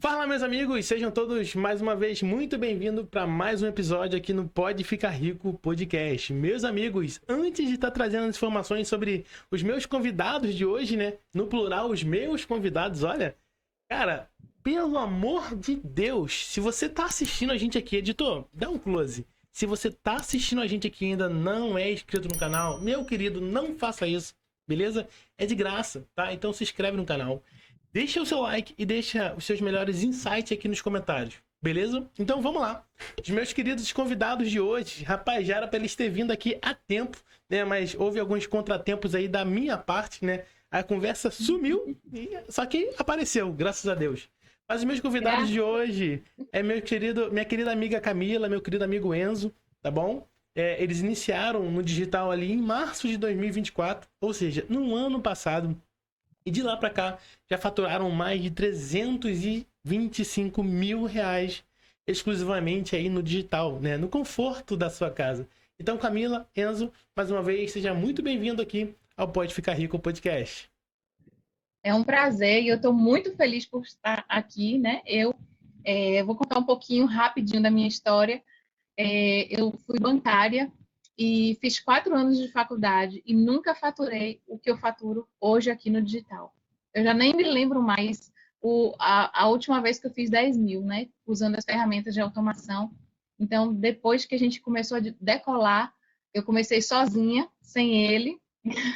Fala, meus amigos, sejam todos mais uma vez muito bem-vindos para mais um episódio aqui no Pode Ficar Rico Podcast. Meus amigos, antes de estar trazendo as informações sobre os meus convidados de hoje, né? No plural, os meus convidados, olha, cara, pelo amor de Deus, se você tá assistindo a gente aqui, editor, dá um close. Se você tá assistindo a gente aqui e ainda não é inscrito no canal, meu querido, não faça isso, beleza? É de graça, tá? Então se inscreve no canal. Deixa o seu like e deixa os seus melhores insights aqui nos comentários, beleza? Então vamos lá. Os meus queridos convidados de hoje, rapaz, já era para eles terem vindo aqui há tempo, né? Mas houve alguns contratempos aí da minha parte, né? A conversa sumiu, só que apareceu, graças a Deus. Mas os meus convidados de hoje é minha querida amiga Camila, meu querido amigo Enzo, tá bom? Eles iniciaram no digital ali em março de 2024, ou seja, no ano passado. E de lá para cá, já faturaram mais de 325 mil reais exclusivamente aí no digital, né? No conforto da sua casa. Então, Camila, Enzo, mais uma vez, seja muito bem-vindo aqui ao Pode Ficar Rico Podcast. É um prazer e eu estou muito feliz por estar aqui, né? Eu vou contar um pouquinho rapidinho da minha história. Eu fui bancária e fiz 4 anos de faculdade e nunca faturei o que eu faturo hoje aqui no digital. Eu já nem me lembro mais a última vez que eu fiz 10 mil, né? Usando as ferramentas de automação. Então, depois que a gente começou a decolar, eu comecei sozinha, sem ele.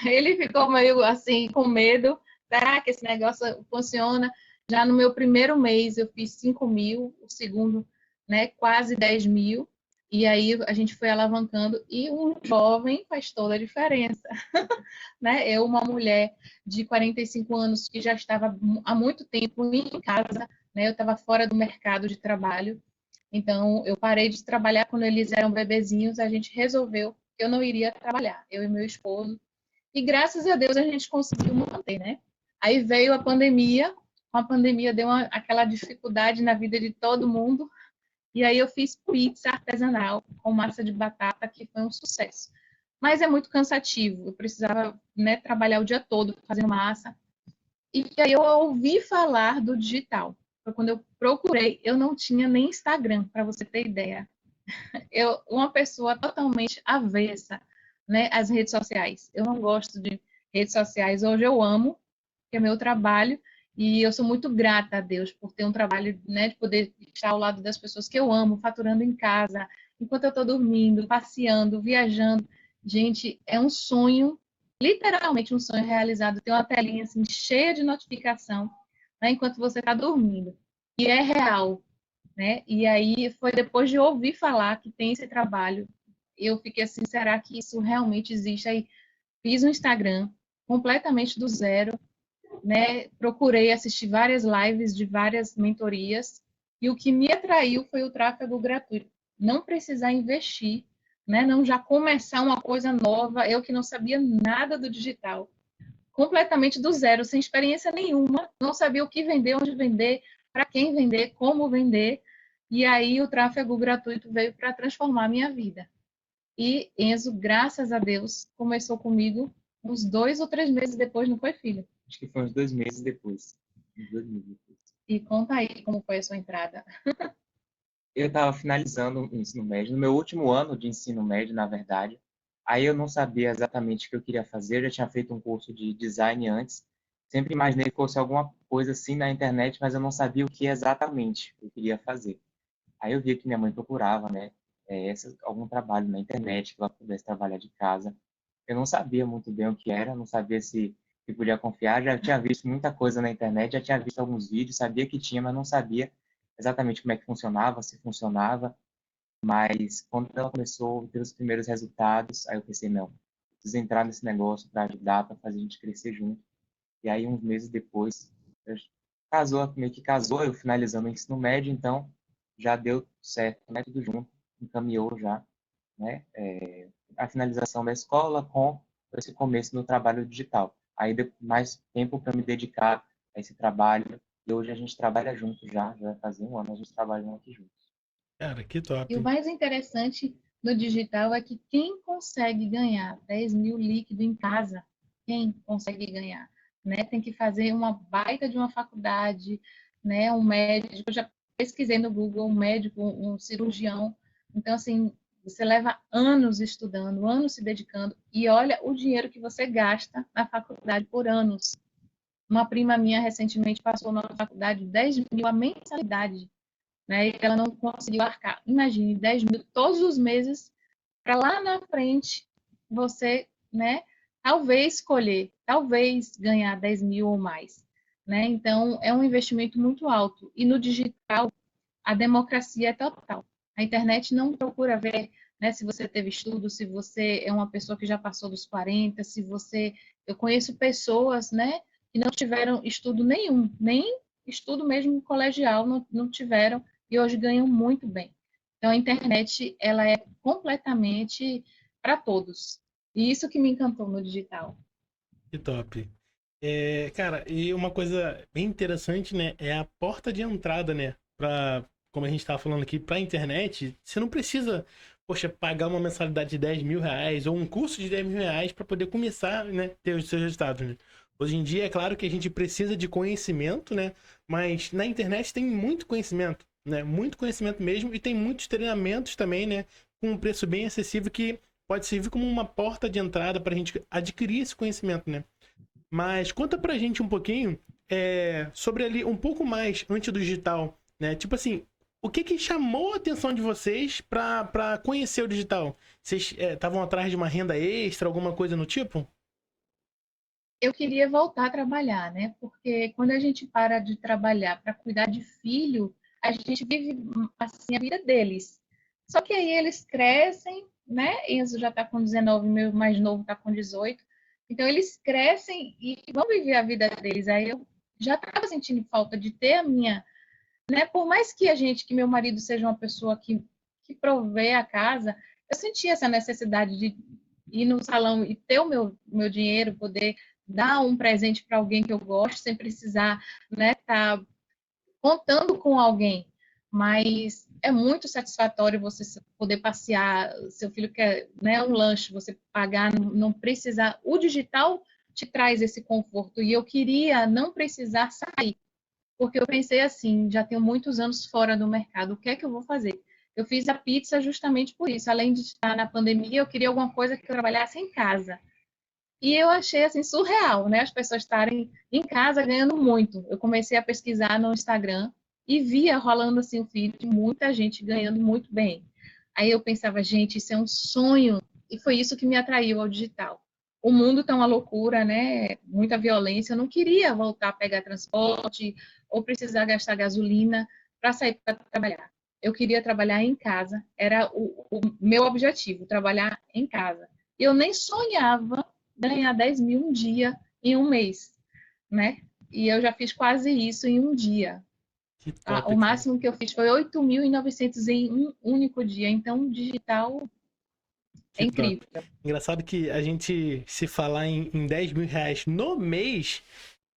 Ele ficou meio assim, com medo. Será que esse negócio funciona? Já no meu primeiro mês eu fiz 5 mil, o segundo, né, quase 10 mil. E aí a gente foi alavancando e um jovem faz toda a diferença, né? Eu, uma mulher de 45 anos que já estava há muito tempo em casa, né? Eu estava fora do mercado de trabalho. Então eu parei de trabalhar quando eles eram bebezinhos, a gente resolveu que eu não iria trabalhar, eu e meu esposo. E graças a Deus a gente conseguiu manter, né? Aí veio a pandemia, com a pandemia deu aquela dificuldade na vida de todo mundo, e aí eu fiz pizza artesanal com massa de batata, que foi um sucesso. Mas é muito cansativo, eu precisava, né, trabalhar o dia todo fazendo massa. E aí eu ouvi falar do digital. Foi quando eu procurei, eu não tinha nem Instagram, para você ter ideia. Eu, uma pessoa totalmente avessa, né, às redes sociais. Eu não gosto de redes sociais. Hoje eu amo, que é meu trabalho, e eu sou muito grata a Deus por ter um trabalho, né, de poder estar ao lado das pessoas que eu amo, faturando em casa, enquanto eu estou dormindo, passeando, viajando. Gente, é um sonho, literalmente um sonho realizado. Ter uma telinha assim cheia de notificação, né, enquanto você está dormindo. E é real, né? E aí foi depois de ouvir falar que tem esse trabalho, eu fiquei assim, será que isso realmente existe? Aí fiz um Instagram completamente do zero, né? Procurei assistir várias lives de várias mentorias e o que me atraiu foi o tráfego gratuito. Não precisar investir, né? Não já começar uma coisa nova, eu que não sabia nada do digital, completamente do zero, sem experiência nenhuma, não sabia o que vender, onde vender, para quem vender, como vender. E aí o tráfego gratuito veio para transformar a minha vida. E Enzo, graças a Deus, começou comigo uns 2 ou 3 meses depois, não foi, filho? Acho que foi uns 2 meses depois. Uns 2 meses depois. E conta aí como foi a sua entrada. Eu estava finalizando o ensino médio, no meu último ano de ensino médio, na verdade. Aí eu não sabia exatamente o que eu queria fazer, eu já tinha feito um curso de design antes. Sempre imaginei que fosse alguma coisa assim na internet, mas eu não sabia o que exatamente eu queria fazer. Aí eu via que minha mãe procurava, né, algum trabalho na internet, que ela pudesse trabalhar de casa. Eu não sabia muito bem o que era, não sabia se podia confiar. Já tinha visto muita coisa na internet, já tinha visto alguns vídeos, sabia que tinha, mas não sabia exatamente como é que funcionava, se funcionava. Mas quando ela começou a ter os primeiros resultados, aí eu pensei, não, preciso entrar nesse negócio para ajudar, para fazer a gente crescer junto. E aí, uns meses depois, meio que casou, eu finalizando o ensino médio, então já deu certo, né? Tudo junto, encaminhou já, né? A finalização da escola com esse começo no trabalho digital. Aí, mais tempo para me dedicar a esse trabalho. E hoje a gente trabalha junto já vai fazer um ano, a gente trabalha aqui juntos. Cara, que E o top. mais interessante no digital é que quem consegue ganhar 10 mil líquido em casa, quem consegue ganhar, né? Tem que fazer uma baita de uma faculdade, né? Um médico, eu já pesquisei no Google, um médico, um cirurgião. Então, assim, você leva anos estudando, anos se dedicando, e olha o dinheiro que você gasta na faculdade por anos. Uma prima minha recentemente passou na faculdade 10 mil a mensalidade, né? E ela não conseguiu arcar. Imagine, 10 mil todos os meses, para lá na frente você, né? Talvez escolher, talvez ganhar 10 mil ou mais, né? Então, é um investimento muito alto. E no digital, a democracia é total. A internet não procura ver, né, se você teve estudo, se você é uma pessoa que já passou dos 40, se você... Eu conheço pessoas, né, que não tiveram estudo nenhum, nem estudo mesmo colegial, não tiveram, e hoje ganham muito bem. Então, a internet, ela é completamente para todos. E isso que me encantou no digital. Que top. Cara, e uma coisa bem interessante, né, é a porta de entrada, né, como a gente estava falando aqui, pra internet, você não precisa, poxa, pagar uma mensalidade de 10 mil reais ou um curso de 10 mil reais para poder começar, né, ter os seus resultados, né? Hoje em dia, é claro que a gente precisa de conhecimento, né, mas na internet tem muito conhecimento, né, muito conhecimento mesmo, e tem muitos treinamentos também, né, com um preço bem acessível que pode servir como uma porta de entrada para a gente adquirir esse conhecimento, né? Mas conta pra gente um pouquinho sobre ali, um pouco mais antes do digital, né? Tipo assim, o que que chamou a atenção de vocês pra conhecer o digital? Vocês estavam atrás de uma renda extra, alguma coisa no tipo? Eu queria voltar a trabalhar, né? Porque quando a gente para de trabalhar para cuidar de filho, a gente vive assim a vida deles. Só que aí eles crescem, né? Enzo já está com 19, meu mais novo está com 18. Então eles crescem e vão viver a vida deles. Aí eu já estava sentindo falta de ter a minha, né? Por mais que que meu marido seja uma pessoa que provê a casa, eu sentia essa necessidade de ir no salão e ter o meu dinheiro, poder dar um presente para alguém que eu gosto, sem precisar, né, tá contando com alguém. Mas é muito satisfatório você poder passear, seu filho quer, né, um lanche, você pagar, não precisar. O digital te traz esse conforto e eu queria não precisar sair, porque eu pensei assim, já tenho muitos anos fora do mercado, o que é que eu vou fazer? Eu fiz a pizza justamente por isso. Além de estar na pandemia, eu queria alguma coisa que eu trabalhasse em casa. E eu achei assim surreal, né? As pessoas estarem em casa ganhando muito. Eu comecei a pesquisar no Instagram e via rolando assim o feed de muita gente ganhando muito bem. Aí eu pensava, gente, isso é um sonho. E foi isso que me atraiu ao digital. O mundo tá uma loucura, né? Muita violência. Eu não queria voltar a pegar transporte ou precisar gastar gasolina para sair para trabalhar. Eu queria trabalhar em casa. Era o meu objetivo, trabalhar em casa. Eu nem sonhava ganhar 10 mil um dia em um mês, né? E eu já fiz quase isso em um dia. Que top, O cara. máximo que eu fiz foi 8.900 em um único dia. Então, digital é Que top. incrível. Engraçado que a gente, se falar em 10 mil reais no mês,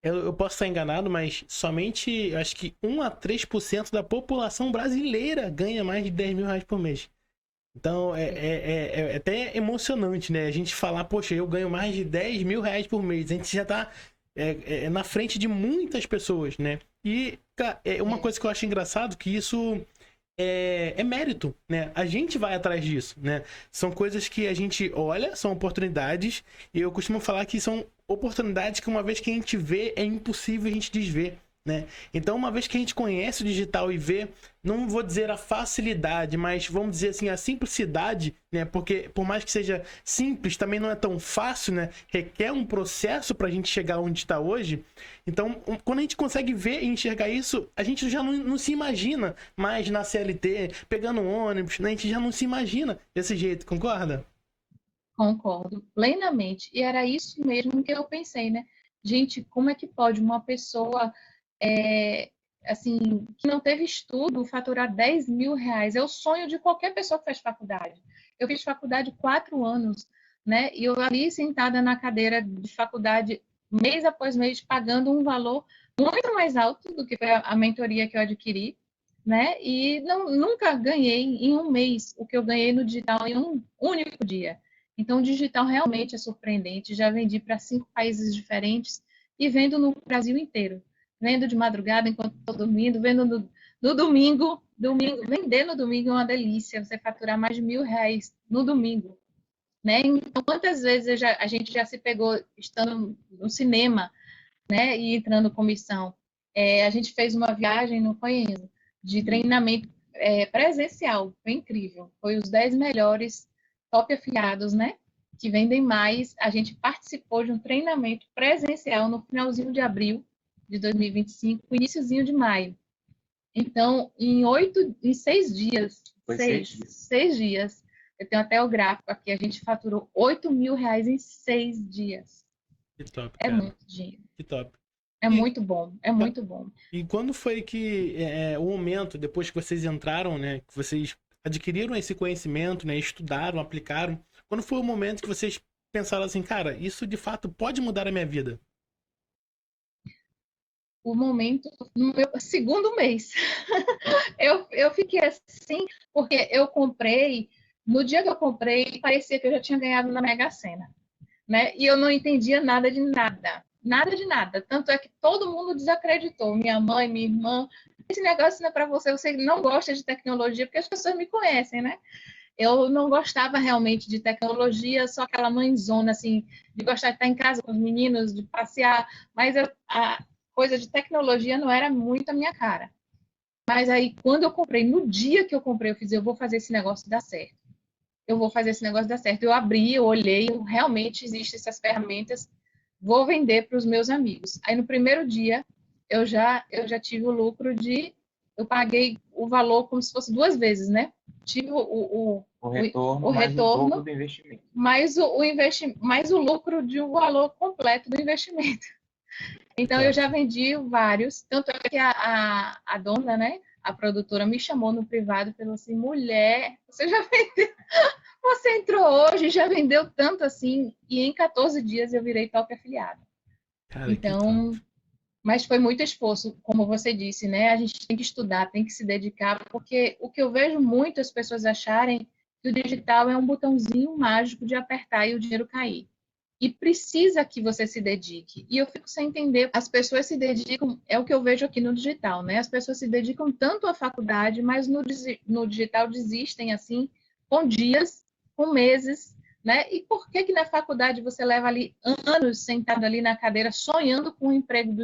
eu posso estar enganado, mas somente, acho que 1 a 3% da população brasileira ganha mais de 10 mil reais por mês. Então, é até emocionante, né? A gente falar, poxa, eu ganho mais de 10 mil reais por mês. A gente já tá na frente de muitas pessoas, né? E, cara, é uma coisa que eu acho engraçado, que isso é mérito, né? A gente vai atrás disso, né? São coisas que a gente olha, são oportunidades, e eu costumo falar que são oportunidades que uma vez que a gente vê, é impossível a gente desver, né? Então, uma vez que a gente conhece o digital e vê, não vou dizer a facilidade, mas vamos dizer assim, a simplicidade, né? Porque por mais que seja simples, também não é tão fácil, né? Requer um processo para a gente chegar onde está hoje. Então, quando a gente consegue ver e enxergar isso, a gente já não se imagina mais na CLT, pegando um ônibus, né? A gente já não se imagina desse jeito, concorda? Concordo plenamente. E era isso mesmo que eu pensei, né? Gente, como é que pode uma pessoa, assim, que não teve estudo, faturar 10 mil reais? É o sonho de qualquer pessoa que faz faculdade. Eu fiz faculdade 4 anos, né? E eu ali sentada na cadeira de faculdade, mês após mês, pagando um valor muito mais alto do que foi a mentoria que eu adquiri, né? E nunca ganhei em um mês o que eu ganhei no digital em um único dia. Então, o digital realmente é surpreendente. Já vendi para 5 países diferentes e vendo no Brasil inteiro. vendo de madrugada enquanto estou dormindo, vendo no domingo, vender no domingo é uma delícia, você faturar mais de R$ 1.000 no domingo, né? Então, quantas vezes a gente já se pegou estando no cinema, né, e entrando comissão. A gente fez uma viagem, não foi, Enzo, de treinamento presencial, foi incrível. Foi os 10 melhores top afiliados, né, que vendem mais. A gente participou de um treinamento presencial no finalzinho de abril de 2025, iniciozinho de maio. Então, em 6 dias, Foi 6 dias, eu tenho até o gráfico aqui, a gente faturou R$ 8.000 em 6 dias. Que top, É cara. muito dinheiro. Que top. É E- muito bom, é muito bom. E quando foi que o momento, depois que vocês entraram, né, que vocês adquiriram esse conhecimento, né, estudaram, aplicaram, quando foi o momento que vocês pensaram assim, cara, isso de fato pode mudar a minha vida? O momento, no meu segundo mês, eu fiquei assim, porque eu comprei, no dia que eu comprei, parecia que eu já tinha ganhado na Mega Sena, né? E eu não entendia nada de nada, nada de nada. Tanto é que todo mundo desacreditou, minha mãe, minha irmã. Esse negócio não é para você, você não gosta de tecnologia, porque as pessoas me conhecem, né? Eu não gostava realmente de tecnologia, só aquela mãezona, assim, de gostar de estar em casa com os meninos, de passear, mas a coisa de tecnologia não era muito a minha cara. Mas aí, quando eu comprei, no dia que eu comprei, eu fiz, eu vou fazer esse negócio dar certo. Eu vou fazer esse negócio dar certo. Eu abri, eu olhei, realmente existem essas ferramentas, vou vender para os meus amigos. Aí, no primeiro dia, eu já tive o lucro eu paguei o valor como se fosse 2 vezes, né? Tive O retorno, o mais o dobro retorno, do investimento. mais o lucro de um valor completo do investimento. Então, eu já vendi vários, tanto é que a dona, né, a produtora, me chamou no privado e falou assim, mulher, você já vendeu, você entrou hoje, já vendeu tanto assim, e em 14 dias eu virei top afiliado. Cara, que top. Então, mas foi muito esforço, como você disse, né? A gente tem que estudar, tem que se dedicar, porque o que eu vejo muito as pessoas acharem que o digital é um botãozinho mágico de apertar e o dinheiro cair. E precisa que você se dedique. E eu fico sem entender, as pessoas se dedicam, é o que eu vejo aqui no digital, né? As pessoas se dedicam tanto à faculdade, mas no digital desistem assim, com dias, com meses, né? E por que que na faculdade você leva ali anos sentado ali na cadeira sonhando com um emprego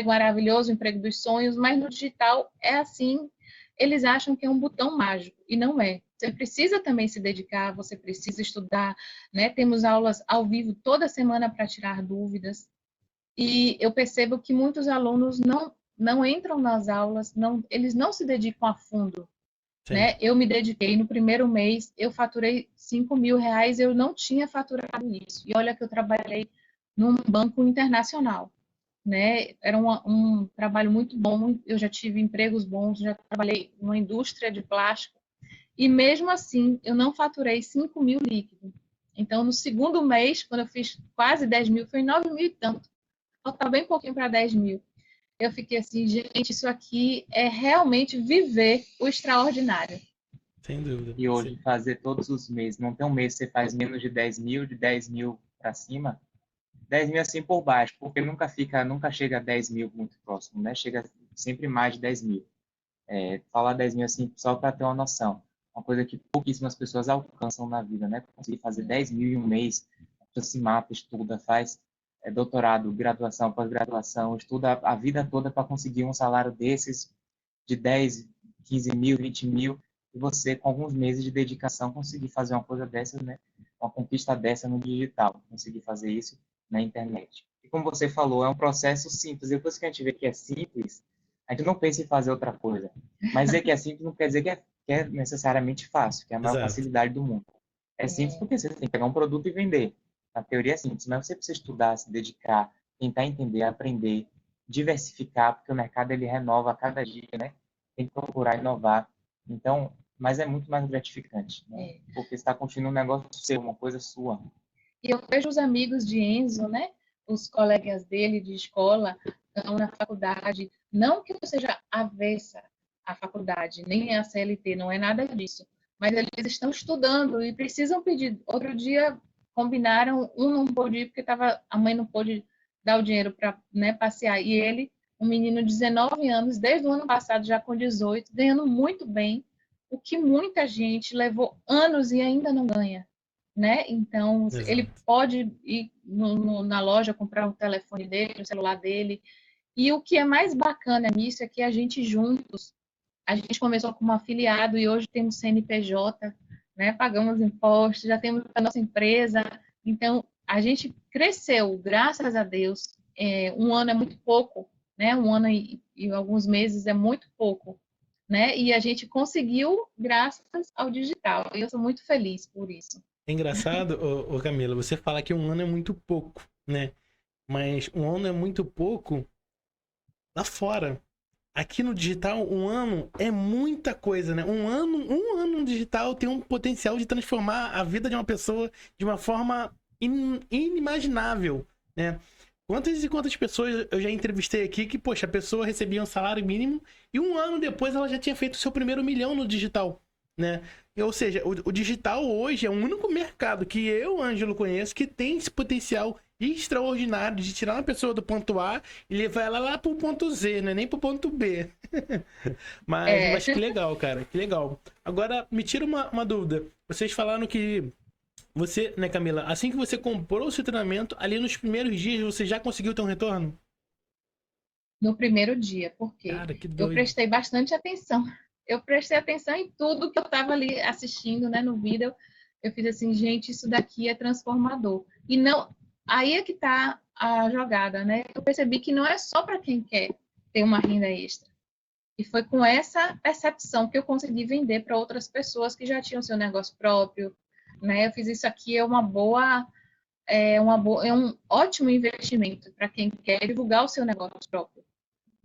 maravilhoso, o emprego dos sonhos, mas no digital é assim, eles acham que é um botão mágico e não é. Você precisa também se dedicar, você precisa estudar, né? Temos aulas ao vivo toda semana para tirar dúvidas. E eu percebo que muitos alunos não entram nas aulas, eles não se dedicam a fundo, Sim. né? Eu me dediquei no primeiro mês, eu faturei R$ 5.000, eu não tinha faturado isso. E olha que eu trabalhei num banco internacional, né? Era um trabalho muito bom, eu já tive empregos bons, já trabalhei numa indústria de plástico, e mesmo assim eu não faturei 5.000 líquido. Então, no segundo mês, quando eu fiz quase 10 mil, foi 9 mil e tanto. Faltava bem pouquinho para 10 mil. Eu fiquei assim, gente, isso aqui é realmente viver o extraordinário. Sem dúvida. E hoje, Sim. fazer todos os meses, não tem um mês que você faz menos de 10 mil, de 10 mil para cima, 10 mil assim por baixo, porque nunca chega a 10 mil muito próximo, né? Chega sempre mais de 10 mil. Falar 10 mil assim, só para ter uma noção. Uma coisa que pouquíssimas pessoas alcançam na vida, né? Conseguir fazer 10 mil em um mês, a pessoa se mata, estuda, faz doutorado, graduação, pós-graduação, estuda a vida toda para conseguir um salário desses de 10, 15 mil, 20 mil, e você, com alguns meses de dedicação, conseguir fazer uma coisa dessas, né? Uma conquista dessa no digital, conseguir fazer isso na internet. E como você falou, é um processo simples. Depois que a gente vê que é simples, a gente não pensa em fazer outra coisa. Mas dizer que é simples não quer dizer que é necessariamente fácil, que é a maior Exato. facilidade do mundo. É simples porque você tem que pegar um produto e vender. Na teoria é simples, mas você precisa estudar, se dedicar, tentar entender, aprender, diversificar, porque o mercado ele renova a cada dia, né? Tem que procurar inovar. Então, mas é muito mais gratificante, né? Porque você está construindo um negócio seu, uma coisa sua. E eu vejo os amigos de Enzo, né? Os colegas dele de escola, estão na faculdade. Não que eu seja avessa à faculdade, nem à CLT, não é nada disso. Mas eles estão estudando e precisam pedir. Outro dia combinaram, um não pôde ir porque a mãe não pôde dar o dinheiro para, né, passear. E ele um menino de 19 anos, desde o ano passado já com 18, ganhando muito bem, o que muita gente levou anos e ainda não ganha, né? Então, ele Exato. pode ir na loja comprar o telefone dele, o celular dele, e o que é mais bacana nisso é que a gente juntos, a gente começou como afiliado e hoje temos CNPJ, né? Pagamos impostos, já temos a nossa empresa. Então, a gente cresceu, graças a Deus. Um ano é muito pouco, né? Um ano e alguns meses é muito pouco, né? E a gente conseguiu graças ao digital. E eu sou muito feliz por isso. É engraçado, ô Camila, você fala que um ano é muito pouco, né? Mas um ano é muito pouco lá fora. Aqui no digital, um ano é muita coisa, né? Um ano no digital tem um potencial de transformar a vida de uma pessoa de uma forma inimaginável, né? Quantas e quantas pessoas eu já entrevistei aqui que, poxa, a pessoa recebia um salário mínimo e um ano depois ela já tinha feito o seu primeiro milhão no digital, né? Ou seja, o digital hoje é o único mercado que eu, Ângelo, conheço que tem esse potencial extraordinário de tirar uma pessoa do ponto A e levar ela lá pro ponto Z, não é nem pro ponto B. É, Mas que legal, cara, que legal. Agora, me tira uma dúvida. Vocês falaram que você, né, Camila, assim que você comprou o seu treinamento, ali nos primeiros dias você já conseguiu ter um retorno? no primeiro dia, porque Cara, que eu doido. prestei bastante atenção. Eu prestei atenção em tudo que eu estava ali assistindo, né, no vídeo. Eu fiz assim, gente, isso daqui é transformador. E não, aí é que está a jogada, né? Eu percebi que não é só para quem quer ter uma renda extra. E foi com essa percepção que eu consegui vender para outras pessoas que já tinham seu negócio próprio, né? Eu fiz isso aqui é um ótimo investimento para quem quer divulgar o seu negócio próprio,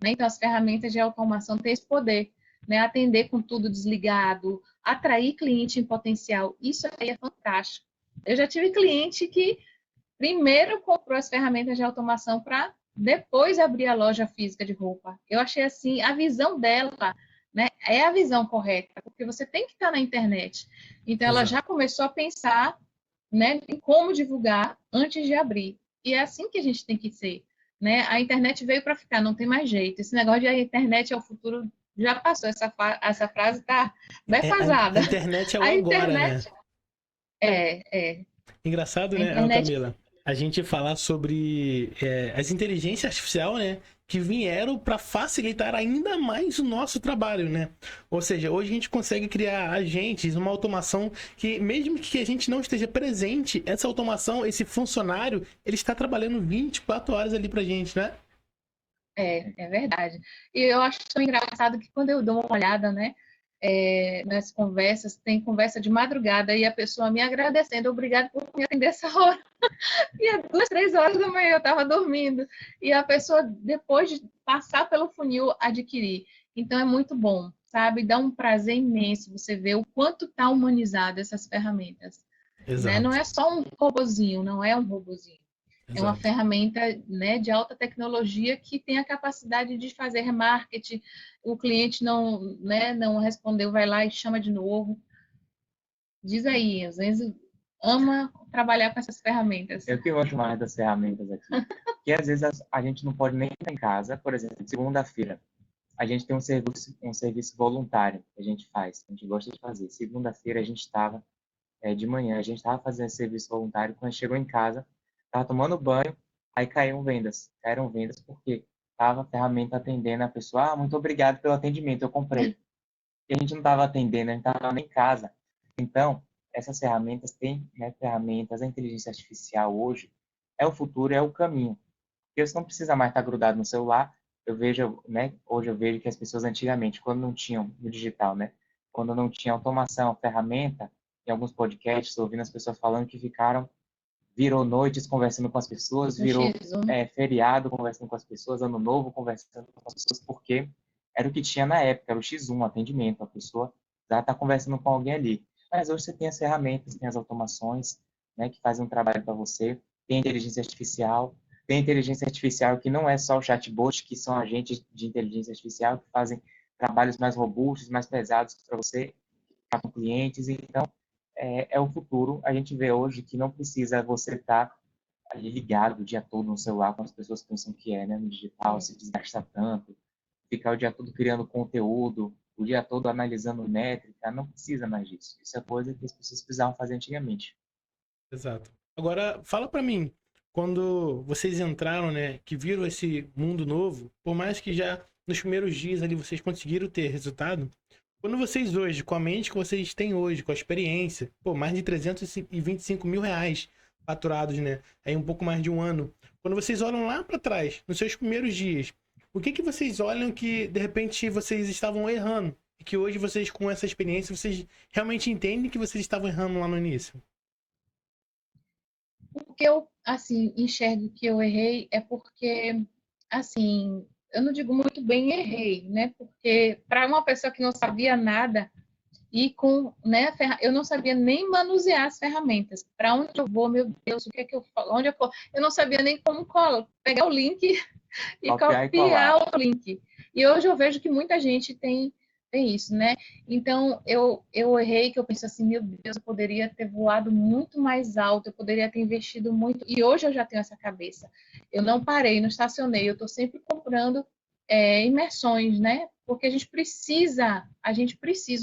né? Então, as ferramentas de automação têm esse poder, né? Atender com tudo desligado, atrair cliente em potencial, isso aí é fantástico. Eu já tive cliente que primeiro comprou as ferramentas de automação para depois abrir a loja física de roupa. Eu achei assim, a visão dela, né, é a visão correta, porque você tem que estar na internet. Então, ela já Exato. começou a pensar, né, em como divulgar antes de abrir. E é assim que a gente tem que ser, né? A internet veio para ficar, não tem mais jeito. Esse negócio de a internet é o futuro já passou. Essa frase está A defasada. internet é o A agora, né? internet é Engraçado, a né, ô internet Camila? A gente falar sobre as inteligências artificiais, né? Que vieram para facilitar ainda mais o nosso trabalho, né? Ou seja, hoje a gente consegue criar agentes, uma automação que, mesmo que a gente não esteja presente, essa automação, esse funcionário, ele está trabalhando 24 horas ali pra gente, né? É verdade. E eu acho tão engraçado que quando eu dou uma olhada, né, nas conversas, tem conversa de madrugada e a pessoa me agradecendo, obrigada por me atender essa hora. E às 2, 3 horas da manhã eu estava dormindo. E a pessoa, depois de passar pelo funil, adquirir. Então é muito bom, sabe? Dá um prazer imenso você ver o quanto está humanizado essas ferramentas. Né? Não Exato, é só um robozinho, não é um robozinho. É uma exato. ferramenta, né, de alta tecnologia que tem a capacidade de fazer remarketing. O cliente não, né, não respondeu, vai lá e chama de novo. Diz aí, às vezes ama trabalhar com essas ferramentas. Eu que gosto mais das ferramentas aqui. Que às vezes a gente não pode nem estar em casa, por exemplo, segunda-feira. A gente tem um serviço voluntário que a gente faz, que a gente gosta de fazer. Segunda-feira a gente estava, de manhã, a gente estava fazendo esse serviço voluntário. Quando chegou em casa, estava tomando banho, aí caíram vendas. Caíram vendas porque estava a ferramenta atendendo a pessoa. Ah, muito obrigado pelo atendimento, eu comprei. E a gente não estava atendendo, a gente estava nem em casa. Então, essas ferramentas têm, né, ferramentas, a inteligência artificial hoje é o futuro, é o caminho. Porque você não precisa mais estar grudado no celular. Eu vejo, né, hoje eu vejo que as pessoas antigamente, quando não tinham no digital, né, quando não tinha automação, ferramenta, em alguns podcasts, ouvindo as pessoas falando que virou noites conversando com as pessoas, No virou X1. feriado conversando com as pessoas, ano novo conversando com as pessoas, porque era o que tinha na época, era o X1, atendimento, a pessoa já está conversando com alguém ali. Mas hoje você tem as ferramentas, tem as automações, né, que fazem um trabalho para você, tem inteligência artificial que não é só o chatbot, que são agentes de inteligência artificial que fazem trabalhos mais robustos, mais pesados para você, com clientes. Então, é o futuro. A gente vê hoje que não precisa você estar ali ligado o dia todo no celular, como as pessoas pensam que é, né? No digital, se desgasta tanto, ficar o dia todo criando conteúdo, o dia todo analisando métrica, não precisa mais disso. Isso é coisa que as pessoas precisavam fazer antigamente. Exato. Agora, fala pra mim, quando vocês entraram, né, que viram esse mundo novo, por mais que já nos primeiros dias ali vocês conseguiram ter resultado, quando vocês hoje, com a mente que vocês têm hoje, com a experiência, pô, mais de 325 mil reais faturados, né, aí um pouco mais de um ano, quando vocês olham lá pra trás, nos seus primeiros dias, o que que vocês olham que, de repente, vocês estavam errando? E que hoje vocês, com essa experiência, vocês realmente entendem que vocês estavam errando lá no início? O que eu, assim, enxergo que eu errei é porque, assim, eu não digo muito bem errei, né? Porque para uma pessoa que não sabia nada e com, né, eu não sabia nem manusear as ferramentas. Para onde eu vou, meu Deus, o que é que eu falo? Onde eu for? Eu não sabia nem como pegar o link e Copiar e copiar colar. o link. E hoje eu vejo que muita gente tem isso, né? Então, eu errei, que eu penso assim, meu Deus, eu poderia ter voado muito mais alto, eu poderia ter investido muito, e hoje eu já tenho essa cabeça. Eu não parei, não estacionei, eu estou sempre comprando imersões, né? Porque a gente precisa,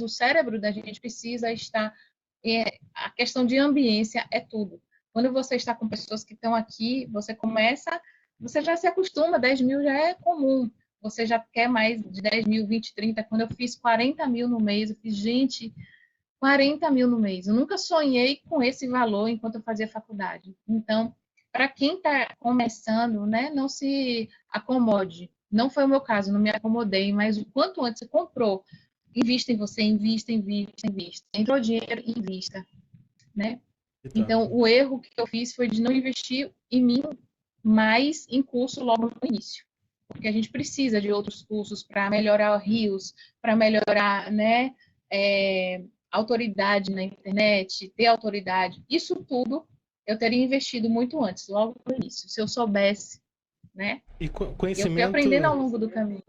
o cérebro da gente precisa estar, a questão de ambiência é tudo. Quando você está com pessoas que estão aqui, você já se acostuma, 10 mil já é comum, você já quer mais de 10 mil, 20, 30. Quando eu fiz 40 mil no mês, eu fiz, gente, 40 mil no mês. Eu nunca sonhei com esse valor enquanto eu fazia faculdade. Então, para quem está começando, né, não se acomode. Não foi o meu caso, não me acomodei, mas o quanto antes você comprou, invista em você, invista, invista, invista. Entrou dinheiro, invista, né? Que top. Então, o erro que eu fiz foi de não investir em mim mais em curso logo no início. Porque a gente precisa de outros cursos para melhorar o rios, para melhorar, né, autoridade na internet, ter autoridade. Isso tudo eu teria investido muito antes, logo no início, se eu soubesse, né? E Eu fui aprendendo ao longo do caminho.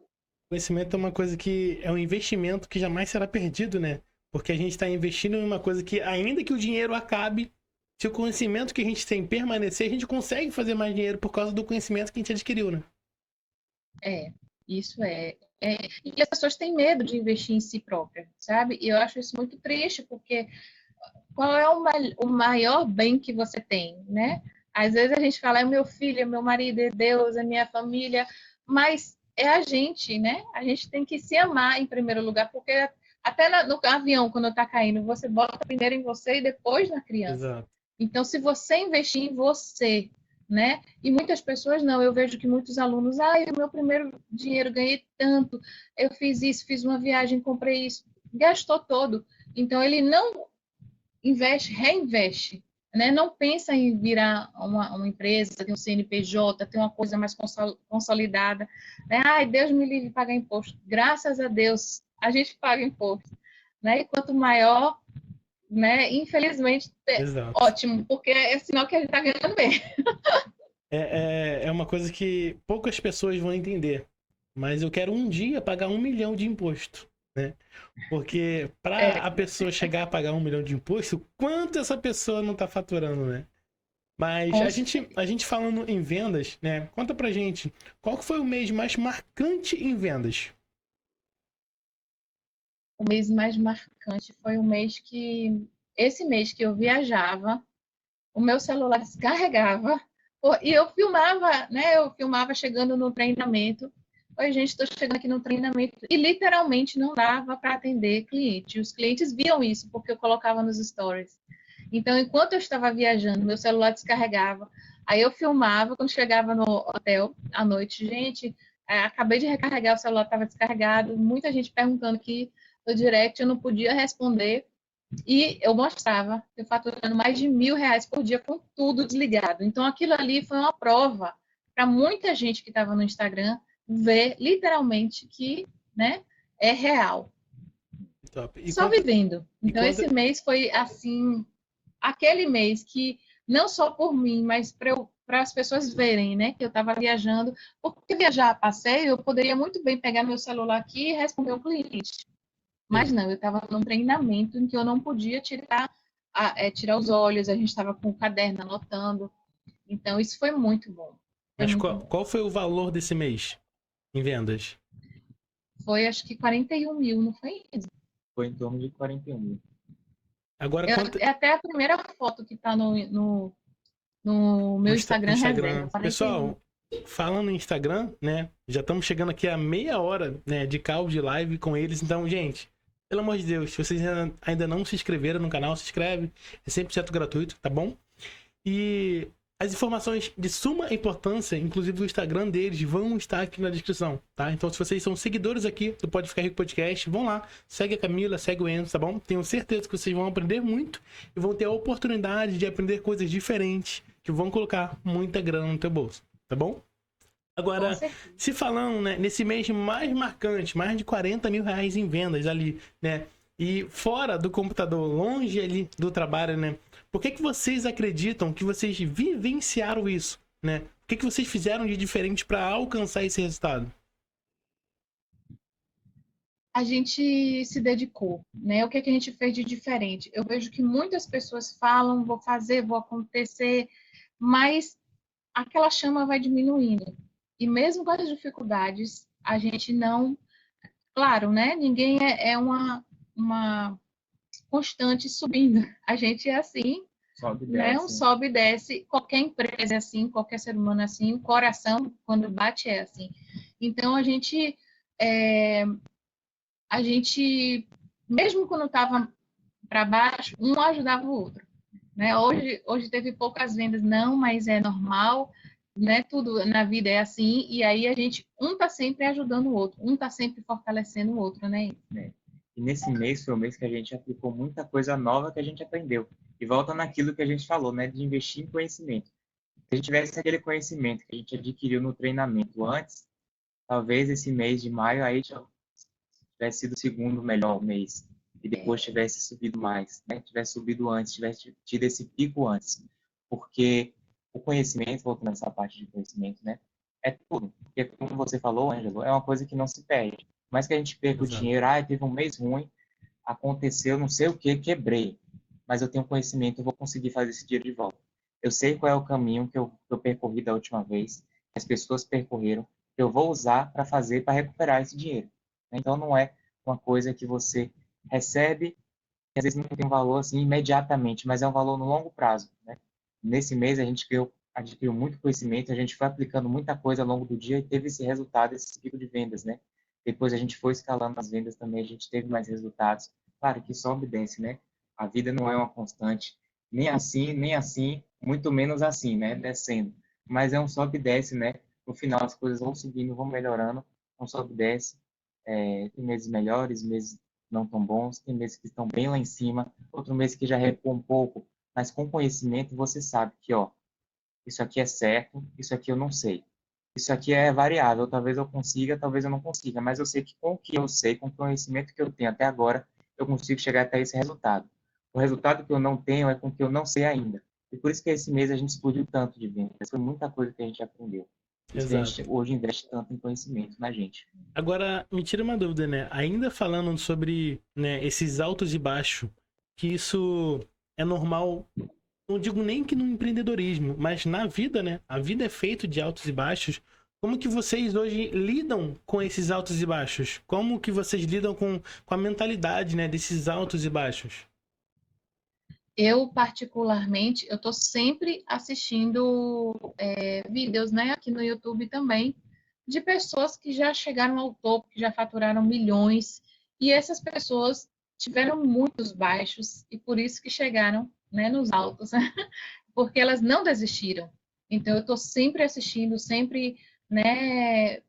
conhecimento é uma coisa que é um investimento que jamais será perdido, né? Porque a gente está investindo em uma coisa que, ainda que o dinheiro acabe, se o conhecimento que a gente tem permanecer, a gente consegue fazer mais dinheiro por causa do conhecimento que a gente adquiriu, né? Isso é. E as pessoas têm medo de investir em si própria, sabe? E eu acho isso muito triste, porque qual é o maior bem que você tem, né? Às vezes a gente fala, é meu filho, é meu marido, é Deus, é minha família, mas é a gente, né? A gente tem que se amar em primeiro lugar, porque até no avião, quando está caindo, você bota primeiro em você e depois na criança. Exato. Então, se você investir em você, né? E muitas pessoas não, eu vejo que muitos alunos, o meu primeiro dinheiro ganhei tanto, eu fiz isso, fiz uma viagem, comprei isso, gastou todo. Então, ele não reinveste, né? Não pensa em virar uma empresa, ter um CNPJ, ter uma coisa mais consolidada, né? Ai, Deus me livre de pagar imposto. Graças a Deus, a gente paga imposto, né? E quanto maior, né? Infelizmente, Exato. ótimo, porque é sinal que a gente está ganhando bem. É uma coisa que poucas pessoas vão entender. Mas eu quero um dia pagar 1 milhão de imposto, né? Porque para É, a pessoa chegar a pagar 1 milhão de imposto, quanto essa pessoa não tá faturando, né? Mas com a gente falando em vendas, né? Conta pra gente, qual que foi o mês mais marcante em vendas? o mês mais marcante foi esse mês que eu viajava, o meu celular descarregava, e eu filmava, né? Eu filmava chegando no treinamento. Oi, gente, estou chegando aqui no treinamento. E literalmente não dava para atender cliente. Os clientes viam isso, porque eu colocava nos stories. Então, enquanto eu estava viajando, meu celular descarregava. Aí eu filmava, quando chegava no hotel à noite, gente, acabei de recarregar, o celular estava descarregado. Muita gente perguntando aqui no direct, eu não podia responder. E eu mostrava, eu faturando mais de R$ 1.000 por dia com tudo desligado. Então, aquilo ali foi uma prova para muita gente que estava no Instagram ver literalmente que, né, é real. Top. E Só conta, vivendo. e Então, conta, esse mês foi assim, aquele mês que não só por mim, mas para as pessoas verem, né, que eu estava viajando. Porque viajar a passeio, eu poderia muito bem pegar meu celular aqui e responder o cliente. Mas sim, não, eu estava num treinamento em que eu não podia tirar os olhos, a gente estava com o caderno anotando. Então, isso foi muito bom. Foi Mas muito qual, bom. qual foi o valor desse mês em vendas? Foi, acho que 41 mil, não foi isso? Foi em torno de 41 mil. Agora, É até a primeira foto que está no meu No Instagram Instagram. reserva, 41. Pessoal, falando em Instagram, né? Já estamos chegando aqui a meia hora, né, de call de live com eles. Então, gente, pelo amor de Deus, se vocês ainda não se inscreveram no canal, se inscreve. É 100% gratuito, tá bom? E as informações de suma importância, inclusive o Instagram deles, vão estar aqui na descrição, tá? Então, se vocês são seguidores aqui do Pode Ficar Rico Podcast, vão lá, segue a Camila, segue o Enzo, tá bom? Tenho certeza que vocês vão aprender muito e vão ter a oportunidade de aprender coisas diferentes que vão colocar muita grana no teu bolso, tá bom? Agora, se falando, né, nesse mês mais marcante, mais de 40 mil reais em vendas ali, né? E fora do computador, longe ali do trabalho, né? Por que vocês acreditam que vocês vivenciaram isso, né? O que vocês fizeram de diferente para alcançar esse resultado? A gente se dedicou, né? O que a gente fez de diferente? Eu vejo que muitas pessoas falam, vou fazer, vou acontecer, mas aquela chama vai diminuindo. E mesmo com as dificuldades, a gente não... Claro, né? Ninguém é uma constante subindo. A gente é assim, Sobe e né? Um desce. sobe e desce. Qualquer empresa é assim, qualquer ser humano é assim. O coração, quando bate, é assim. Então, a gente mesmo quando estava para baixo, um ajudava o outro. Né? Hoje teve poucas vendas, não, mas é normal, né? Tudo na vida é assim, e aí um está sempre ajudando o outro, um está sempre fortalecendo o outro, né? E nesse mês foi o mês que a gente aplicou muita coisa nova que a gente aprendeu. E volta naquilo que a gente falou, né? De investir em conhecimento. Se a gente tivesse aquele conhecimento que a gente adquiriu no treinamento antes, talvez esse mês de maio aí tivesse sido o segundo melhor mês. E depois tivesse subido mais, né? Tivesse subido antes, tivesse tido esse pico antes. Porque o conhecimento, voltando nessa parte de conhecimento, né? É tudo. Porque, como você falou, Ângelo, é uma coisa que não se perde. Mas que a gente perca o dinheiro, teve um mês ruim, aconteceu não sei o que, quebrei. Mas eu tenho conhecimento, eu vou conseguir fazer esse dinheiro de volta. Eu sei qual é o caminho que eu percorri da última vez, que as pessoas percorreram, que eu vou usar para fazer, para recuperar esse dinheiro. Então, não é uma coisa que você recebe, que às vezes não tem um valor assim imediatamente, mas é um valor no longo prazo. Né? Nesse mês, a gente adquiriu muito conhecimento, a gente foi aplicando muita coisa ao longo do dia e teve esse resultado, esse pico de vendas. Né? Depois a gente foi escalando as vendas também, a gente teve mais resultados. Claro que sobe e desce, né? A vida não é uma constante, nem assim, muito menos assim, né? Descendo. Mas é um sobe e desce, né? No final as coisas vão subindo, vão melhorando, um sobe e desce. Tem meses melhores, meses não tão bons, tem meses que estão bem lá em cima, outro mês que já recua um pouco, mas com conhecimento você sabe que, ó, isso aqui é certo, isso aqui eu não sei. Isso aqui é variável, talvez eu consiga, talvez eu não consiga, mas eu sei que com o que eu sei, com o conhecimento que eu tenho até agora, eu consigo chegar até esse resultado. O resultado que eu não tenho é com o que eu não sei ainda. E por isso que esse mês a gente explodiu tanto de vendas. Foi muita coisa que a gente aprendeu. Por isso que a gente hoje investe tanto em conhecimento na gente. Agora, me tira uma dúvida, né? Ainda falando sobre, né, esses altos e baixos, que isso é normal, não digo nem que no empreendedorismo, mas na vida, né? A vida é feita de altos e baixos. Como que vocês hoje lidam com esses altos e baixos? Como que vocês lidam com a mentalidade, né, desses altos e baixos? Eu, particularmente, eu estou sempre assistindo vídeos, né, aqui no YouTube também, de pessoas que já chegaram ao topo, que já faturaram milhões, e essas pessoas tiveram muitos baixos, e por isso que chegaram, né, nos altos, porque elas não desistiram. Então, eu estou sempre assistindo, sempre, né,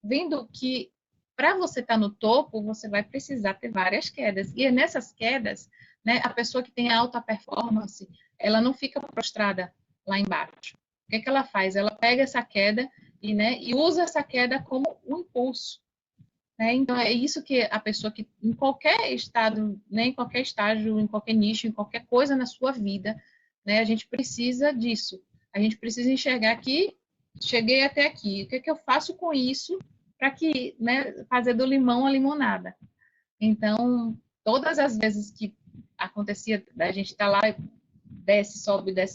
vendo que para você estar no topo, você vai precisar ter várias quedas. E é nessas quedas, né, a pessoa que tem alta performance, ela não fica prostrada lá embaixo. O que é que ela faz? Ela pega essa queda e usa essa queda como um impulso. Né? Então, é isso que a pessoa que, em qualquer estado, né, em qualquer estágio, em qualquer nicho, em qualquer coisa na sua vida, né, a gente precisa disso. A gente precisa enxergar que cheguei até aqui. O que é que eu faço com isso para que, né, fazer do limão a limonada? Então, todas as vezes que acontecia da gente estar lá desce,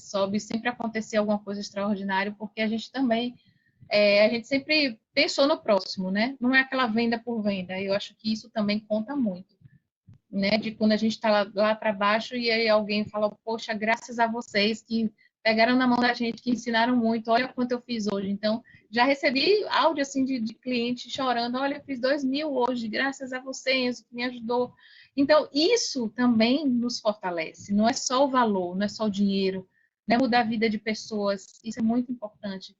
sobe, sempre acontecia alguma coisa extraordinária, porque a gente também, a gente sempre pensou no próximo, né? Não é aquela venda por venda. Eu acho que isso também conta muito, né? De quando a gente está lá para baixo e aí alguém fala, poxa, graças a vocês que pegaram na mão da gente, que ensinaram muito, olha quanto eu fiz hoje. Então, já recebi áudio assim de cliente chorando, olha, eu fiz 2.000 hoje, graças a vocês, que me ajudou. Então, isso também nos fortalece, não é só o valor, não é só o dinheiro, né? Mudar a vida de pessoas, isso é muito importante,